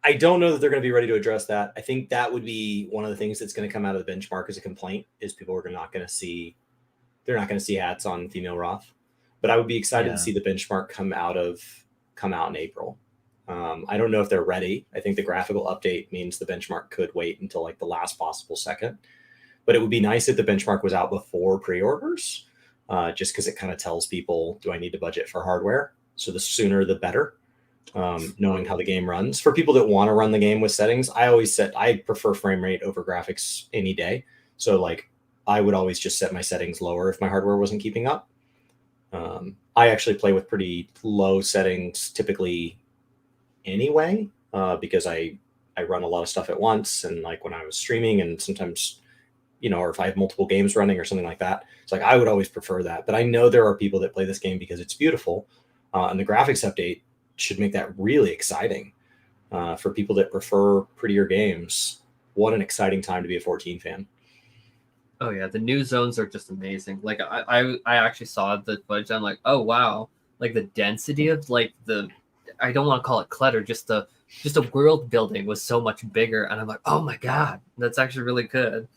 I don't know that they're going to be ready to address that. I think that would be one of the things that's going to come out of the benchmark as a complaint is people are not going to see, they're not going to see hats on female Roth. But I would be excited to see the benchmark come out in April. I don't know if they're ready. I think the graphical update means the benchmark could wait until like the last possible second. But it would be nice if the benchmark was out before pre-orders, just because it kind of tells people, do I need to budget for hardware? So the sooner the better. Knowing how the game runs. For people that want to run the game with settings, I prefer frame rate over graphics any day. So like I would always just set my settings lower if my hardware wasn't keeping up. I actually play with pretty low settings typically anyway, because I run a lot of stuff at once. And like when I was streaming and sometimes, or if I have multiple games running or something like that, it's like, I would always prefer that. But I know there are people that play this game because it's beautiful. And the graphics update should make that really exciting for people that prefer prettier games. What an exciting time to be a 14 fan. Oh yeah, the new zones are just amazing. Like I actually saw the footage. I'm like, oh wow, like the density of like I don't want to call it clutter, just a world building was so much bigger, and I'm like, oh my god, that's actually really good.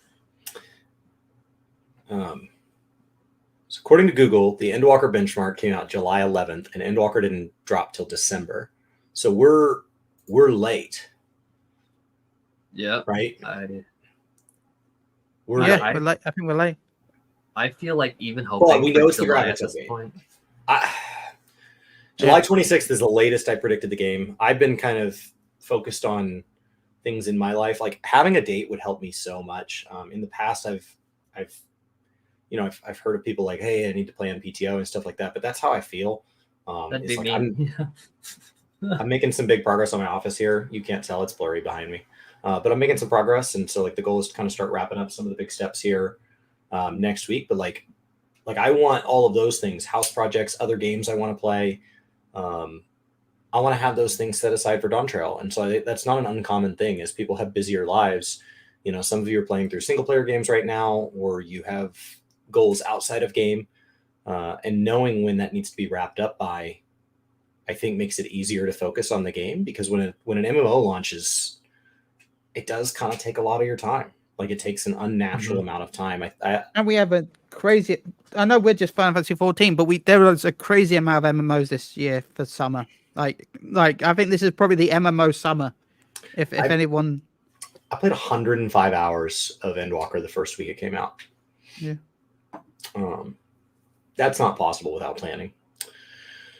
So according to Google, the Endwalker benchmark came out July 11th, and Endwalker didn't drop till December. So we're late. Yeah. Right. We're late. I think we're late. I feel like even hoping we know it's July the at this point. July 26th is the latest I predicted the game. I've been kind of focused on things in my life. Like having a date would help me so much. In the past, I've heard of people like, hey, I need to play on PTO and stuff like that. But that's how I feel. That'd be like me. I'm making some big progress on my office here. You can't tell, it's blurry behind me. But I'm making some progress. And so like the goal is to kind of start wrapping up some of the big steps here next week. But like I want all of those things, house projects, other games I want to play. I want to have those things set aside for Dawn Trail. And so that's not an uncommon thing as people have busier lives. Some of you are playing through single player games right now, or you have goals outside of game. And knowing when that needs to be wrapped up by, I think makes it easier to focus on the game, because when an MMO launches, it does kind of take a lot of your time. Like it takes an unnatural amount of time. And we have a crazy. I know we're just Final Fantasy 14, but there was a crazy amount of MMOs this year for summer. Like I think this is probably the MMO summer. If anyone, I played 105 hours of Endwalker the first week it came out. Yeah. That's not possible without planning.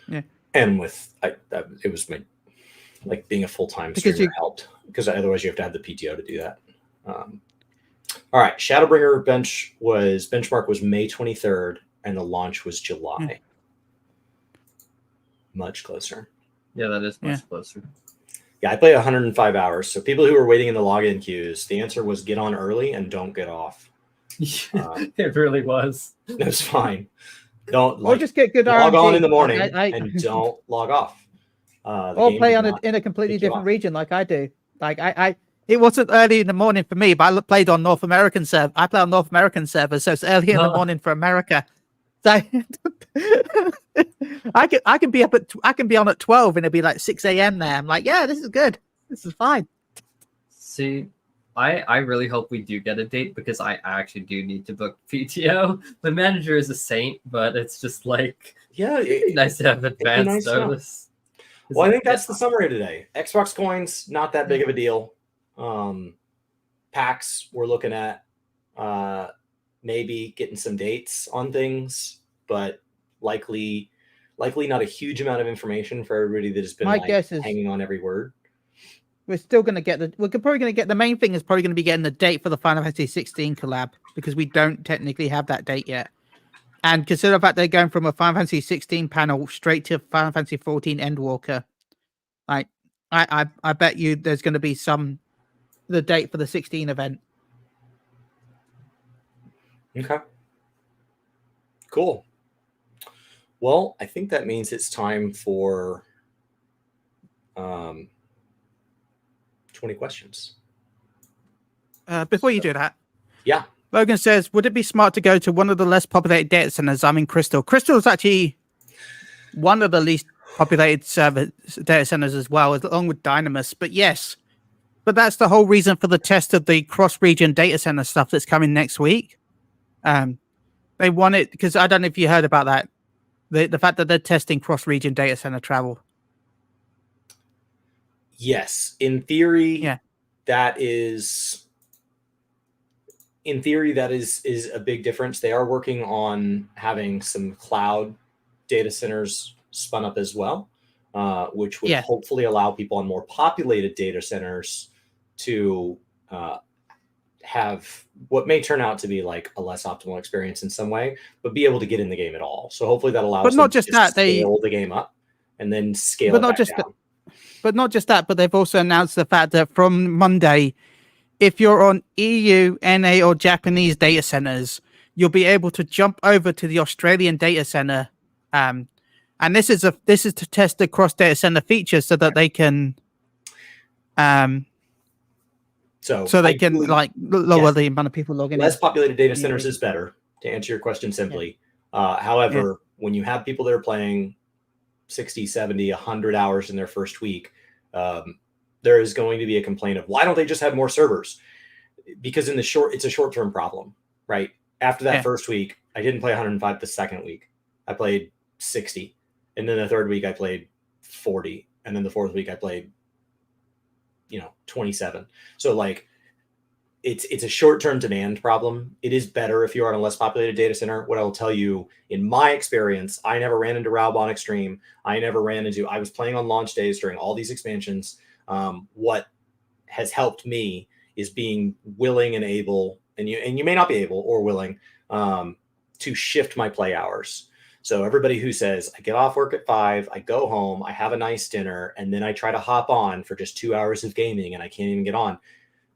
Yeah. And it was my, like being a full-time streamer helped, because otherwise you have to have the PTO to do that. All right. Shadowbringer benchmark was May 23rd and the launch was July. Much closer. Yeah, that is much closer. Yeah, I played 105 hours. So people who were waiting in the login queues, the answer was get on early and don't get off. It really was. It was fine. Don't or just get good log RNG. on in the morning and don't log off. Or play in a completely different region like I do. Like it wasn't early in the morning for me, but I played on North American server. I play on North American servers, so it's early in the morning for America. So I can be on at 12 and it'll be like 6 a.m. there. I'm like, yeah, this is good. This is fine. See, I really hope we do get a date, because I actually do need to book PTO. My manager is a saint, but it's just like, nice to have advance notice. Well, I think that's the summary today. Xbox coins, not that big of a deal. PAX, we're looking at maybe getting some dates on things, but likely not a huge amount of information for everybody that has been hanging on every word. We're still going to get the. We're probably going to get the main thing is probably going to be getting the date for the Final Fantasy 16 collab because we don't technically have that date yet. And consider the fact they're going from a Final Fantasy 16 panel straight to Final Fantasy 14 Endwalker. Like, I bet you there's going to be the date for the 16 event. Okay. Cool. Well, I think that means it's time for 20 questions. Before you do that, yeah, Logan says, would it be smart to go to one of the less populated data centers? I'm in Crystal. Crystal is actually one of the least populated data centers as well, along with Dynamis. But yes, but that's the whole reason for the test of the cross-region data center stuff that's coming next week. They want it because I don't know if you heard about that. The fact that they're testing cross-region data center travel. Yes, in theory, yeah. that is a big difference. They are working on having some cloud data centers spun up as well, which would hopefully allow people on more populated data centers to have what may turn out to be like a less optimal experience in some way, but be able to get in the game at all. So hopefully that allows them to scale the game up and then scale it back down. But not just that, but they've also announced the fact that from Monday, if you're on EU, NA, or Japanese data centers, you'll be able to jump over to the Australian data center. And this is to test the cross data center features so that they can so they can like lower the amount of people logging in. Less populated data centers is better, to answer your question simply. However, when you have people that are playing 60, 70, 100 hours in their first week, there is going to be a complaint of, why don't they just have more servers? Because it's a short-term problem, right? After that first week, I didn't play 105 the second week. I played 60. And then the third week I played 40. And then the fourth week I played 27. So like it's a short-term demand problem. It is better if you're on a less populated data center. What I will tell you, in my experience, I never ran into Raub on Extreme. I was playing on launch days during all these expansions. What has helped me is being willing and able, and you may not be able or willing to shift my play hours. So everybody who says, I get off work at 5, I go home, I have a nice dinner, and then I try to hop on for just 2 hours of gaming and I can't even get on,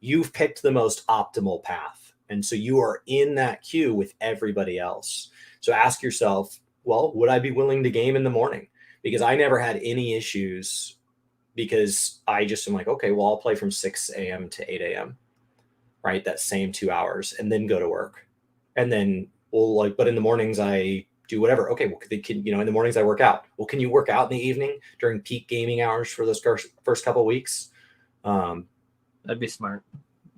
you've picked the most optimal path. And so you are in that queue with everybody else. So ask yourself, well, would I be willing to game in the morning? Because I never had any issues, because I just am like, okay, well, I'll play from 6 a.m. to 8 a.m., right? That same 2 hours, and then go to work. And then, but in the mornings I do whatever. Okay, well, in the mornings I work out. Well, can you work out in the evening during peak gaming hours for those first couple of weeks? That'd be smart.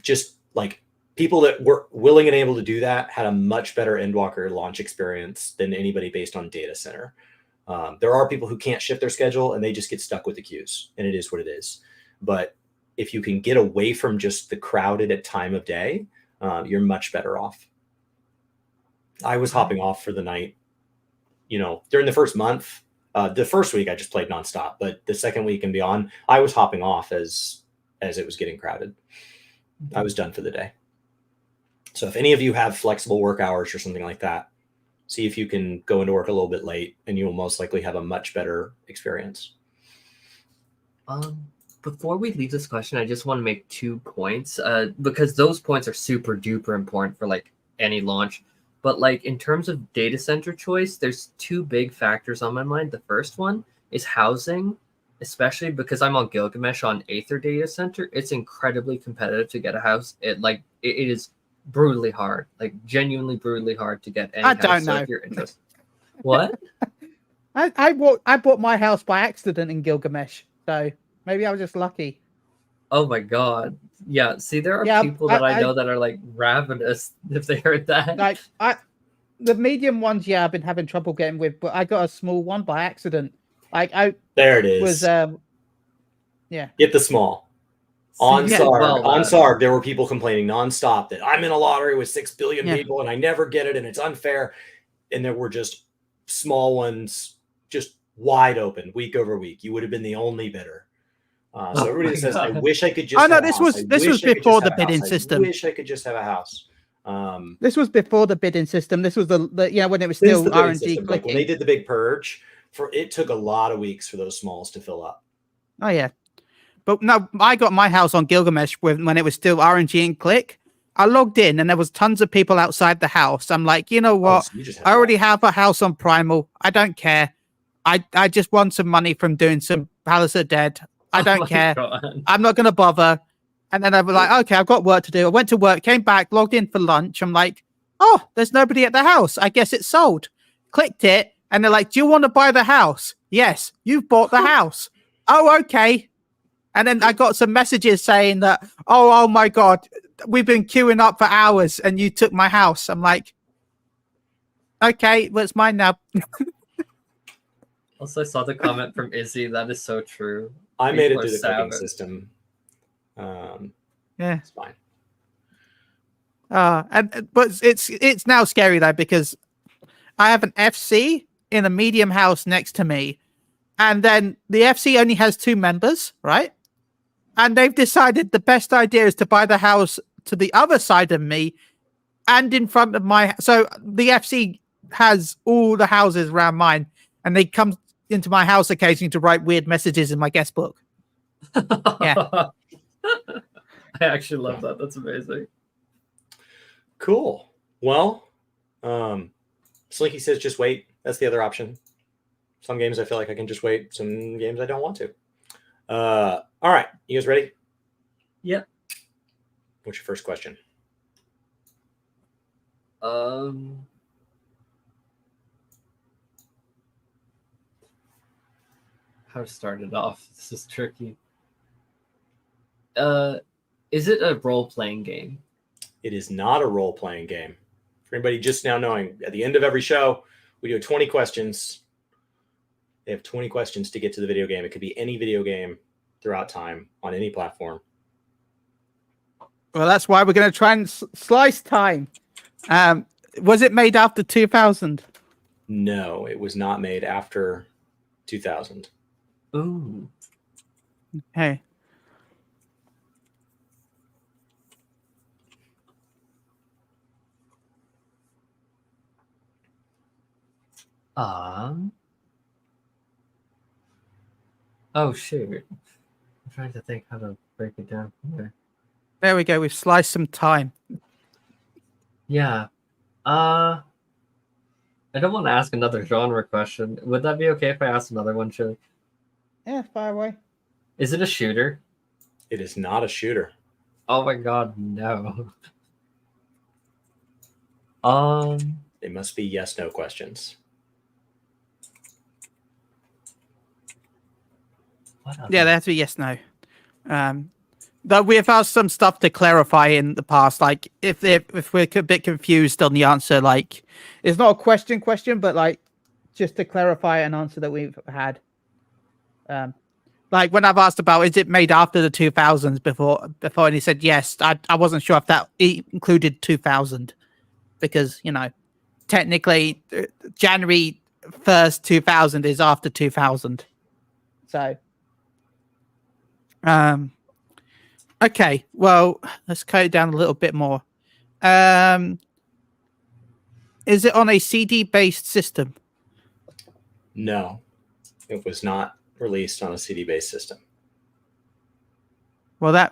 Just like people that were willing and able to do that had a much better Endwalker launch experience than anybody based on data center. There are people who can't shift their schedule and they just get stuck with the queues, and it is what it is. But if you can get away from just the crowded at time of day, you're much better off. I was hopping off for the night, during the first month. The first week I just played nonstop, but the second week and beyond, I was hopping off as it was getting crowded. I was done for the day. So if any of you have flexible work hours or something like that, see if you can go into work a little bit late, and you will most likely have a much better experience. Before we leave this question, I just want to make 2 points, because those points are super duper important for like any launch. But like in terms of data center choice, there's 2 big factors on my mind. The first one is housing, especially because I'm on Gilgamesh on Aether data center. It's incredibly competitive to get a house. It is brutally hard, like genuinely brutally hard to get any house. I don't know. If you're interested. What? I bought my house by accident in Gilgamesh, so maybe I was just lucky. Oh my god. Yeah, see, there are people that I know that are like ravenous if they heard that. Like the medium ones, I've been having trouble getting with, but I got a small one by accident. There it is. Was Get the small. On Sarg, there were people complaining nonstop that I'm in a lottery with 6 billion people and I never get it and it's unfair. And there were just small ones, just wide open, week over week. You would have been the only bidder. So everybody that says, "I God. wish I could just," Oh, no, have a this house. was- I this wish was I could before just the have a house. bidding system. I wish I could just have a house. This was before the bidding system. This was the when it was This is still the bidding RNG system. Like when they clicking. did the big purge, it took a lot of weeks for those smalls to fill up. Oh yeah, but no, I got my house on Gilgamesh when it was still RNG and click. I logged in and there was tons of people outside the house. I'm like, you know what? So you just I already have a house on Primal. I don't care. I just want some money from doing some Palace of Dead. I don't my care. God. I'm not going to bother. And then I was like, okay, I've got work to do. I went to work, came back, logged in for lunch. I'm like, oh, there's nobody at the house. I guess it's sold. Clicked it. And they're like, do you want to buy the house? Yes, you've bought the house. Oh, okay. And then I got some messages saying that, oh my God, we've been queuing up for hours and you took my house. I'm like, okay, well, it's mine now. Also, I saw the comment from Izzy. That is so true. I made it People are through the clicking savage. system. Yeah. It's fine. But it's now scary though, because I have an FC in a medium house next to me, and then the FC only has 2 members, right? And they've decided the best idea is to buy the house to the other side of me and in front of my. So the FC has all the houses around mine, and they come into my house occasionally to write weird messages in my guest book. Yeah. I actually love that. That's amazing. Cool. Well, Slinky says just wait. That's the other option. Some games I feel like I can just wait. Some games I don't want to. All right. You guys ready? Yep. What's your first question? How to start it off? This is tricky. Is it a role-playing game? It is not a role-playing game. For anybody just now knowing, at the end of every show, we do 20 questions. They have 20 questions to get to the video game. It could be any video game throughout time on any platform. Well, that's why we're going to try and slice time. Was it made after 2000? No, it was not made after 2000. Ooh. Hey. Oh shoot. I'm trying to think how to break it down from there. There we go. We've sliced some time. Yeah. I don't want to ask another genre question. Would that be okay if I asked another one, Chili? Yeah, fire away. Is it a shooter? It is not a shooter. Oh my God, no. It must be yes/no questions. Yeah, they have to be yes, no. But we've asked some stuff to clarify in the past. Like if we're a bit confused on the answer, like it's not a question, but like just to clarify an answer that we've had. Like when I've asked about is it made after the 2000s before, and he said yes, I wasn't sure if that included 2000 because technically January 1st 2000 is after 2000. So. Okay, well, let's cut it down a little bit more. Is it on a CD-based system? No, it was not released on a CD-based system. Well,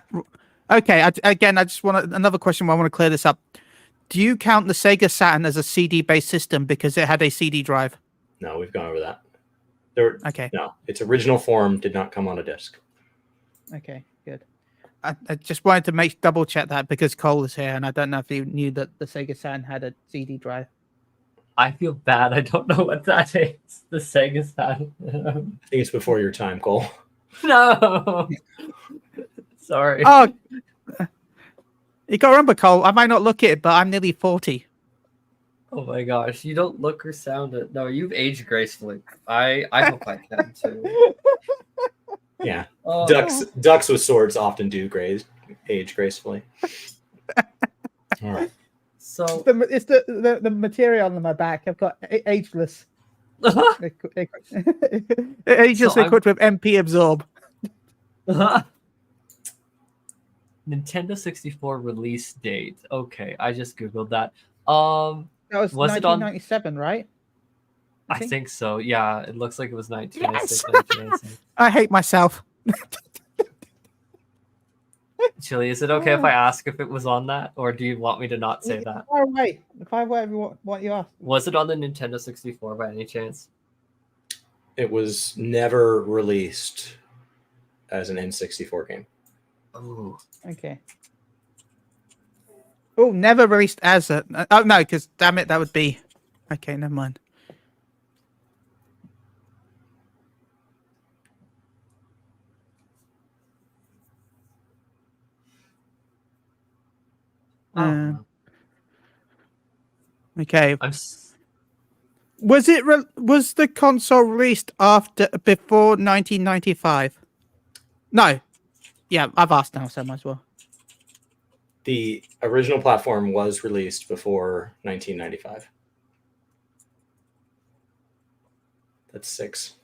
okay. I just want another question. I want to clear this up. Do you count the Sega Saturn as a CD-based system because it had a CD drive? No, we've gone over that. Okay. No, its original form did not come on a disc. Okay, good. I just wanted to double check that because Cole is here, and I don't know if he knew that the Sega Saturn had a CD drive. I feel bad. I don't know what that is. The Sega Saturn. I think it's before your time, Cole. No. Sorry. Oh, you got to remember, Cole. I might not look it, but I'm nearly 40. Oh my gosh, you don't look or sound it. No, you've aged gracefully. I hope I can too. Yeah. Oh. Ducks with swords often do age gracefully. All right. So It's the material on my back. I've got ageless. Ageless So equipped with MP absorb. Nintendo 64 release date. Okay, I just googled that. That was Was it on? 1997, right? I think so. Yeah, it looks like it was 1996, Yes. 1997. I hate myself. Chili, is it okay if I ask if it was on that, or do you want me to not say that? Fire away. Fire whatever what you ask. Was it on the Nintendo 64 by any chance? It was never released as an N64 game. Oh, Okay. Oh, never released as a. Oh no, because damn it, that would be. Okay, never mind. no. Okay. I'm. Was it? Was the console released before 1995? No. Yeah, I've asked now, so I might as well. The original platform was released before 1995. That's 6.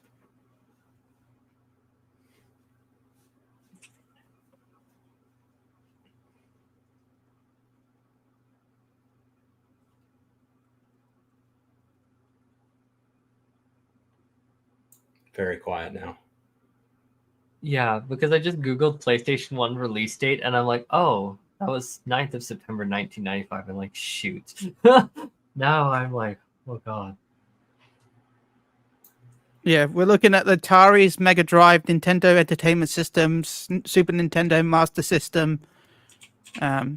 Very quiet now. Yeah, because I just googled PlayStation 1 release date, and I'm like, oh, that was 9th of September 1995. I'm like, shoot. Now I'm like, oh god. Yeah, we're looking at the Atari's Mega Drive, Nintendo Entertainment Systems, Super Nintendo Master System. Yeah,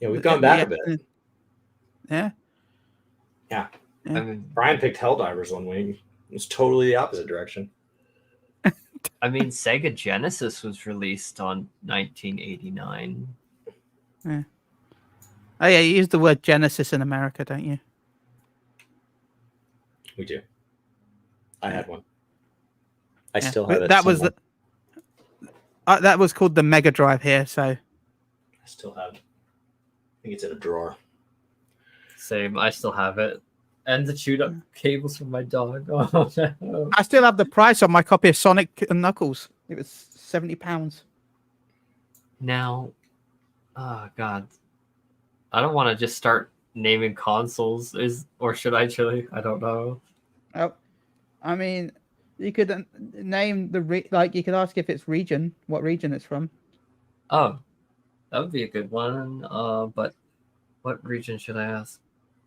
we've gone back a bit. Yeah. Yeah. Yeah. I mean, Brian picked Helldivers one week. It was totally the opposite direction. I mean, Sega Genesis was released on 1989. Yeah. Oh yeah, you use the word Genesis in America, don't you? We do. I had one. I still but have it. That was the. That was called the Mega Drive here, so. I still have it. I think it's in a drawer. Same, I still have it. And the chewed up cables from my dog. Oh no. I still have the price on my copy of Sonic and Knuckles. It was £70. Now, oh god, I don't want to just start naming consoles. Or should I, Chili? I don't know. Oh, I mean, you could name the like. You could ask if it's region, what region it's from. Oh, that would be a good one. But what region should I ask?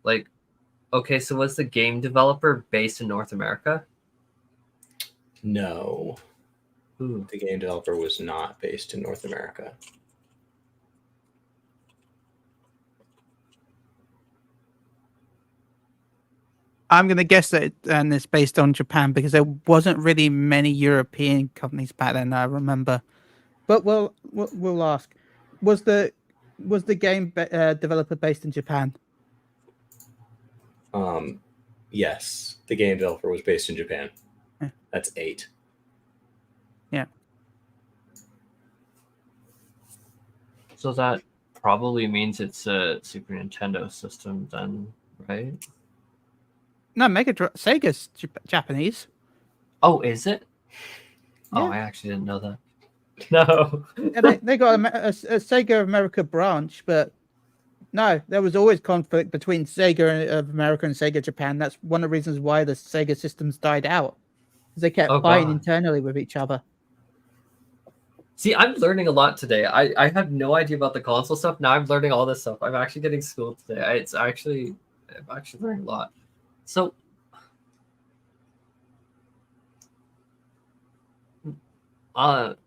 Like, okay, so was the game developer based in North America? No. Ooh. The game developer was not based in North America. I'm going to guess that it's based on Japan because there wasn't really many European companies back then. I remember, but we'll ask. Was the game developer based in Japan? Yes, the game developer was based in Japan. Yeah. That's 8. Yeah. So that probably means it's a Super Nintendo system then, right? No, Sega's Japanese. Oh, is it? Yeah. Oh, I actually didn't know that. No. Yeah, they got a Sega America branch, but no, there was always conflict between Sega of America and Sega Japan. That's one of the reasons why the Sega systems died out. They kept fighting internally with each other. See, I'm learning a lot today. I had no idea about the console stuff. Now I'm learning all this stuff. I'm actually getting schooled today. I'm actually learning a lot. So, I'll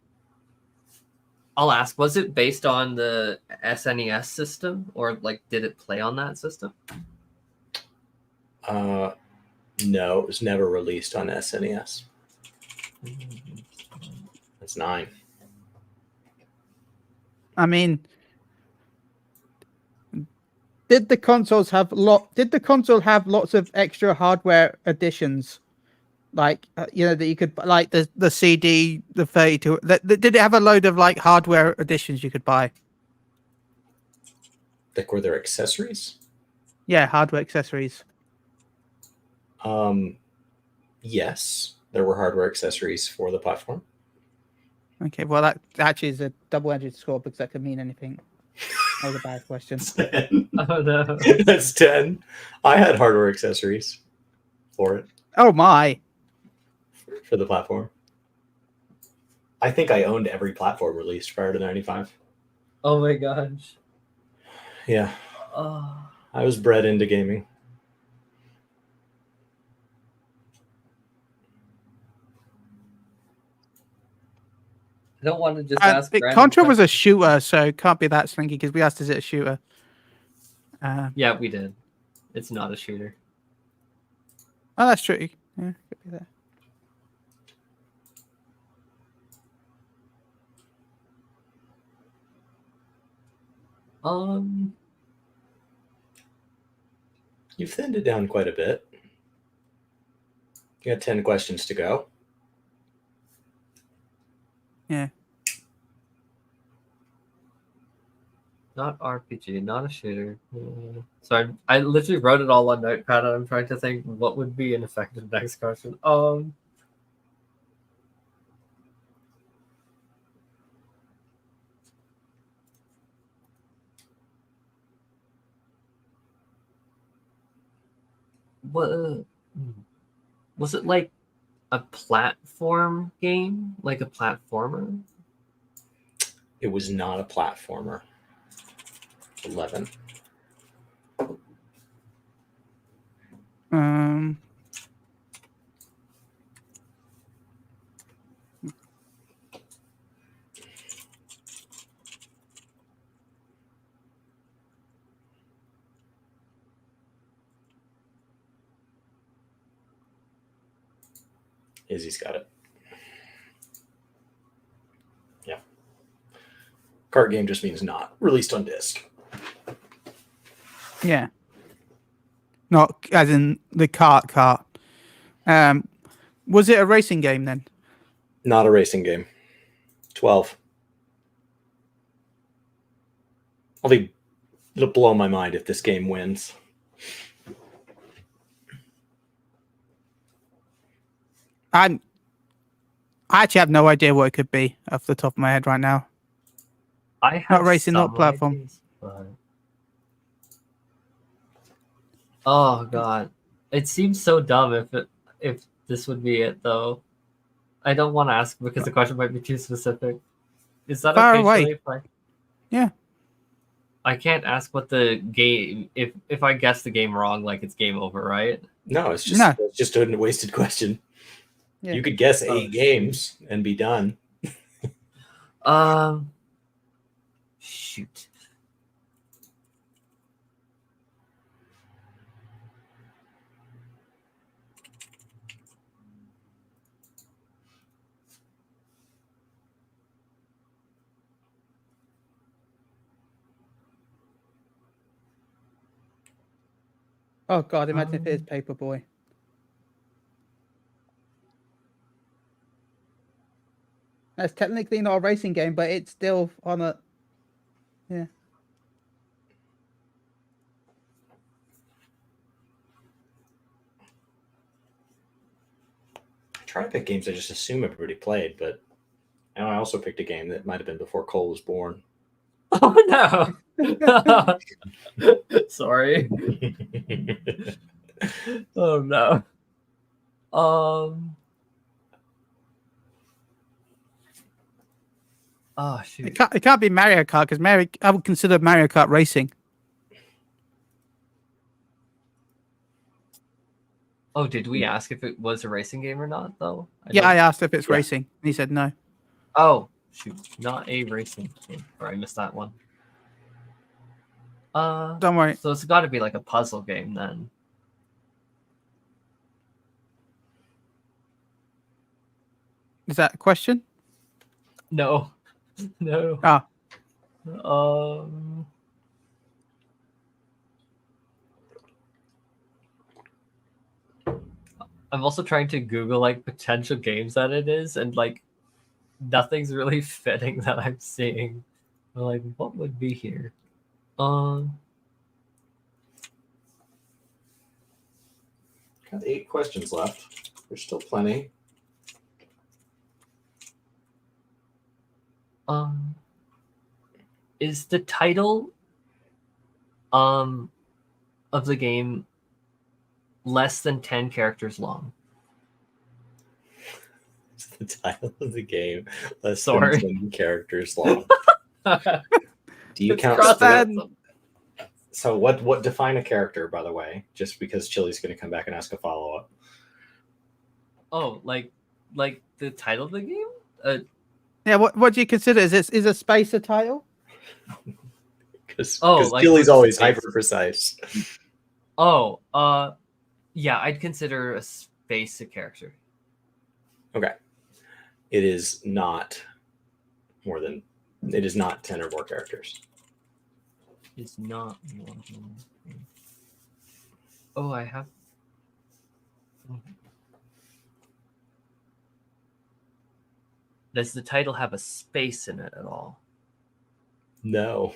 ask, was it based on the SNES system, or like did it play on that system? No, it was never released on SNES. That's 9. I mean, did the console have lots of extra hardware additions? Like that you could like the CD, the 32. Did it have a load of like hardware additions you could buy? Like, were there accessories? Yeah, hardware accessories. Yes, there were hardware accessories for the platform. Okay, well that actually is a double-edged sword because that could mean anything. That was a bad question. 10. Oh no. That's 10. I had hardware accessories for it, Oh my! for the platform. I think I owned every platform released prior to 95. Oh my gosh. Yeah, Oh. I was bred into gaming. I don't want to just ask random Contra was a questions. shooter, so it can't be that slinky because we asked, is it a shooter? Yeah, we did. It's not a shooter. Oh, that's true. Yeah, could be there. You've thinned it down quite a bit. You got 10 questions to go. Yeah. Not RPG, not a shooter. So I literally wrote it all on Notepad, and I'm trying to think what would be an effective next question. What was it, like a platform game, like a platformer? It was not a platformer. 11. Izzy's got it. Yeah. Card game just means not released on disc. Yeah. Not as in the cart. Was it a racing game then? Not a racing game. 12. It'll blow my mind if this game wins. I actually have no idea what it could be off the top of my head right now. I have Not racing, not some platform. ideas, but... Oh god, it seems so dumb if this would be it though. I don't want to ask because the question might be too specific. Is that Far okay? away. Shall I play? Yeah. I can't ask what the game. If I guess the game wrong, like it's game over, right? No, it's just No. it's just a wasted question. Yeah. You could guess 8 games and be done. Shoot. Oh god, imagine if it is Paperboy. That's technically not a racing game, but it's still on a... Yeah. I try to pick games I just assume everybody played, but I also picked a game that might have been before Cole was born. Oh no! Sorry. Oh no. Oh shoot. It can't be Mario Kart because I would consider Mario Kart racing. Oh, did we ask if it was a racing game or not though? I asked if it's racing. And he said no. Oh shoot, not a racing game. Or I missed that one. Don't worry. So it's got to be like a puzzle game then. Is that a question? No. No. I'm also trying to Google like potential games that it is, and like nothing's really fitting that I'm seeing. I'm like, what would be here? Got 8 questions left. There's still plenty. Is the title of the game less than 10 characters long? It's the title of the game. Less Sorry. than 10 characters long. Do you It's count? cross-referenced. So what define a character, by the way? Just because Chili's going to come back and ask a follow up. Oh, like the title of the game? Yeah, what do you consider? Is a space a title? Because like, Chili's what's always space? hyper precise. Oh, yeah, I'd consider a space a character. Okay. It is not 10 or more characters. It's not more. Oh, I have. Does the title have a space in it at all? No.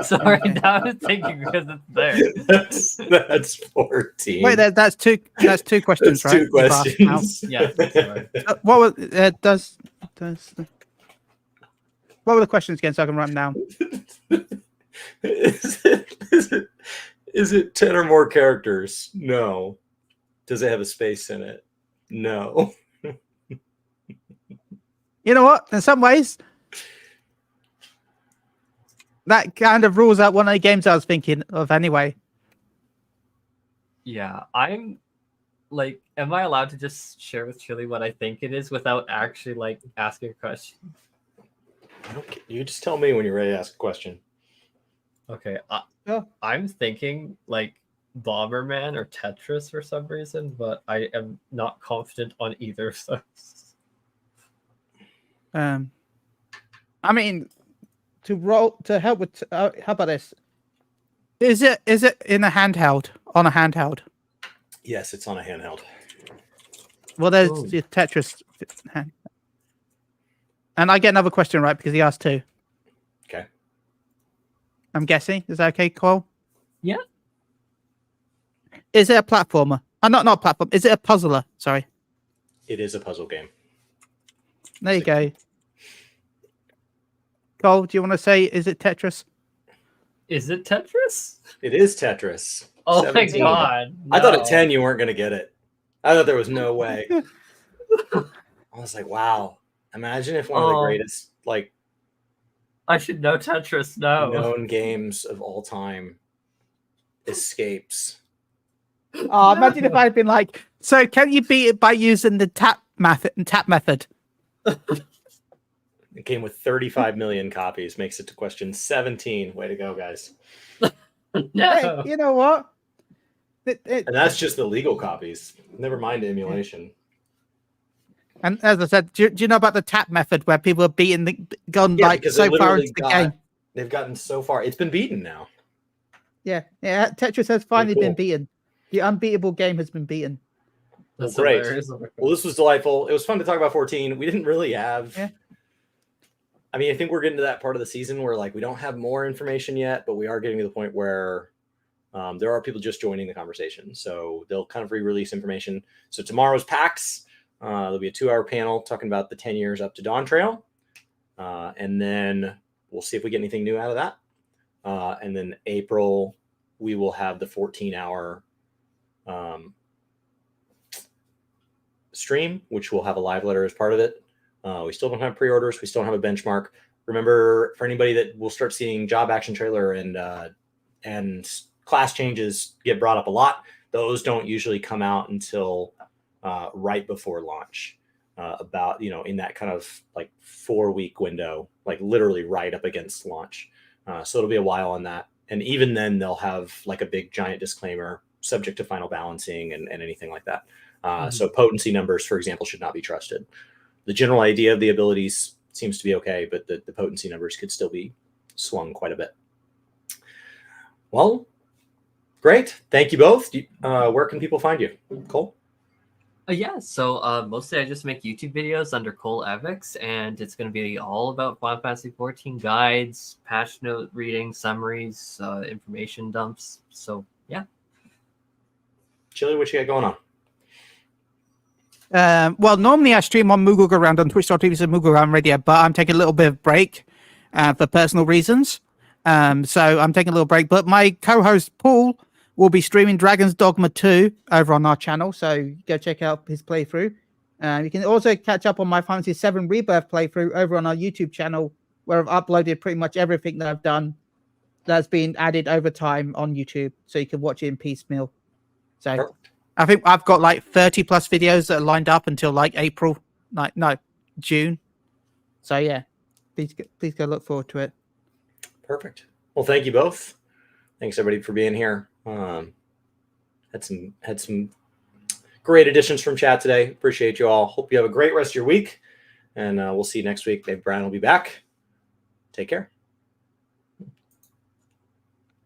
Sorry, now I was thinking because it's there. That's 14. Wait, that's two questions, That's right? two questions. Yeah, that's right. What was what were the questions again, so I can write them down? Is it 10 or more characters? No. Does it have a space in it? No. You know what? In some ways, that kind of rules out one of the games I was thinking of anyway. Yeah, I'm like, am I allowed to just share with Chili what I think it is without actually like asking a question? You just tell me when you're ready to ask a question. Okay, Oh. I'm thinking like Bomberman or Tetris for some reason, but I am not confident on either of those. I mean, to help with how about this? Is it in a handheld, on a handheld? Yes, it's on a handheld. Well, there's Ooh. the Tetris. And I get another question right because he asked two. Okay. I'm guessing. Is that okay, Cole? Yeah. Is it a platformer? Not a platform. Is it a puzzler? Sorry. It is a puzzle game. There you go. Cole, do you want to say, is it Tetris? Is it Tetris? It is Tetris. Oh 17. my god. I thought at no. 10 you weren't going to get it. I thought there was no way. I was like, wow. Imagine if one of the greatest like I should know Tetris. No. known games of all time escapes. Oh, imagine if I'd been like, so can you beat it by using the tap method? It came with 35 million copies, makes it to question 17. Way to go, guys. No. Hey, you know what? And that's just the legal copies. Never mind emulation. And as I said, do you know about the tap method where people are beating gone like because so far into the game? They've gotten so far. It's been beaten now. Yeah. Tetris has finally cool. been beaten. The unbeatable game has been beaten. That's great. hilarious. Well, this was delightful. It was fun to talk about 14. We didn't really have. Yeah. I mean, I think we're getting to that part of the season where like we don't have more information yet, but we are getting to the point where there are people just joining the conversation. So they'll kind of re-release information. So tomorrow's PAX, there'll be a 2-hour panel talking about the 10 years up to Dawn Trail. And then we'll see if we get anything new out of that. And then April, we will have the 14-hour stream, which will have a live letter as part of it. We still don't have pre-orders. We still don't have a benchmark. Remember, for anybody that will start seeing job action trailer and class changes get brought up a lot, those don't usually come out until right before launch, about, in that kind of like 4-week window, like literally right up against launch. So it'll be a while on that. And even then they'll have like a big giant disclaimer subject to final balancing and anything like that. So potency numbers, for example, should not be trusted. The general idea of the abilities seems to be okay, but the potency numbers could still be swung quite a bit. Well, great. Thank you both. Where can people find you? Cole? Yeah, so mostly I just make YouTube videos under Cole Evix, and it's going to be all about Final Fantasy 14 guides, patch note reading, summaries, information dumps. So, yeah. Chili, what you got going on? Well, normally I stream on Moogle Go Round on Twitch.tv so Moogle Go Round Radio, but I'm taking a little bit of break for personal reasons. So I'm taking a little break. But my co-host Paul will be streaming Dragon's Dogma 2 over on our channel, so go check out his playthrough. You can also catch up on my Final Fantasy 7 Rebirth playthrough over on our YouTube channel, where I've uploaded pretty much everything that I've done that's been added over time on YouTube, so you can watch it in piecemeal. So Perfect. I think I've got like 30 plus videos that are lined up until like April, June. So yeah, please go look forward to it. Perfect. Well, thank you both. Thanks everybody for being here. Had some great additions from chat today. Appreciate you all. Hope you have a great rest of your week, and we'll see you next week. Maybe Brian will be back. Take care.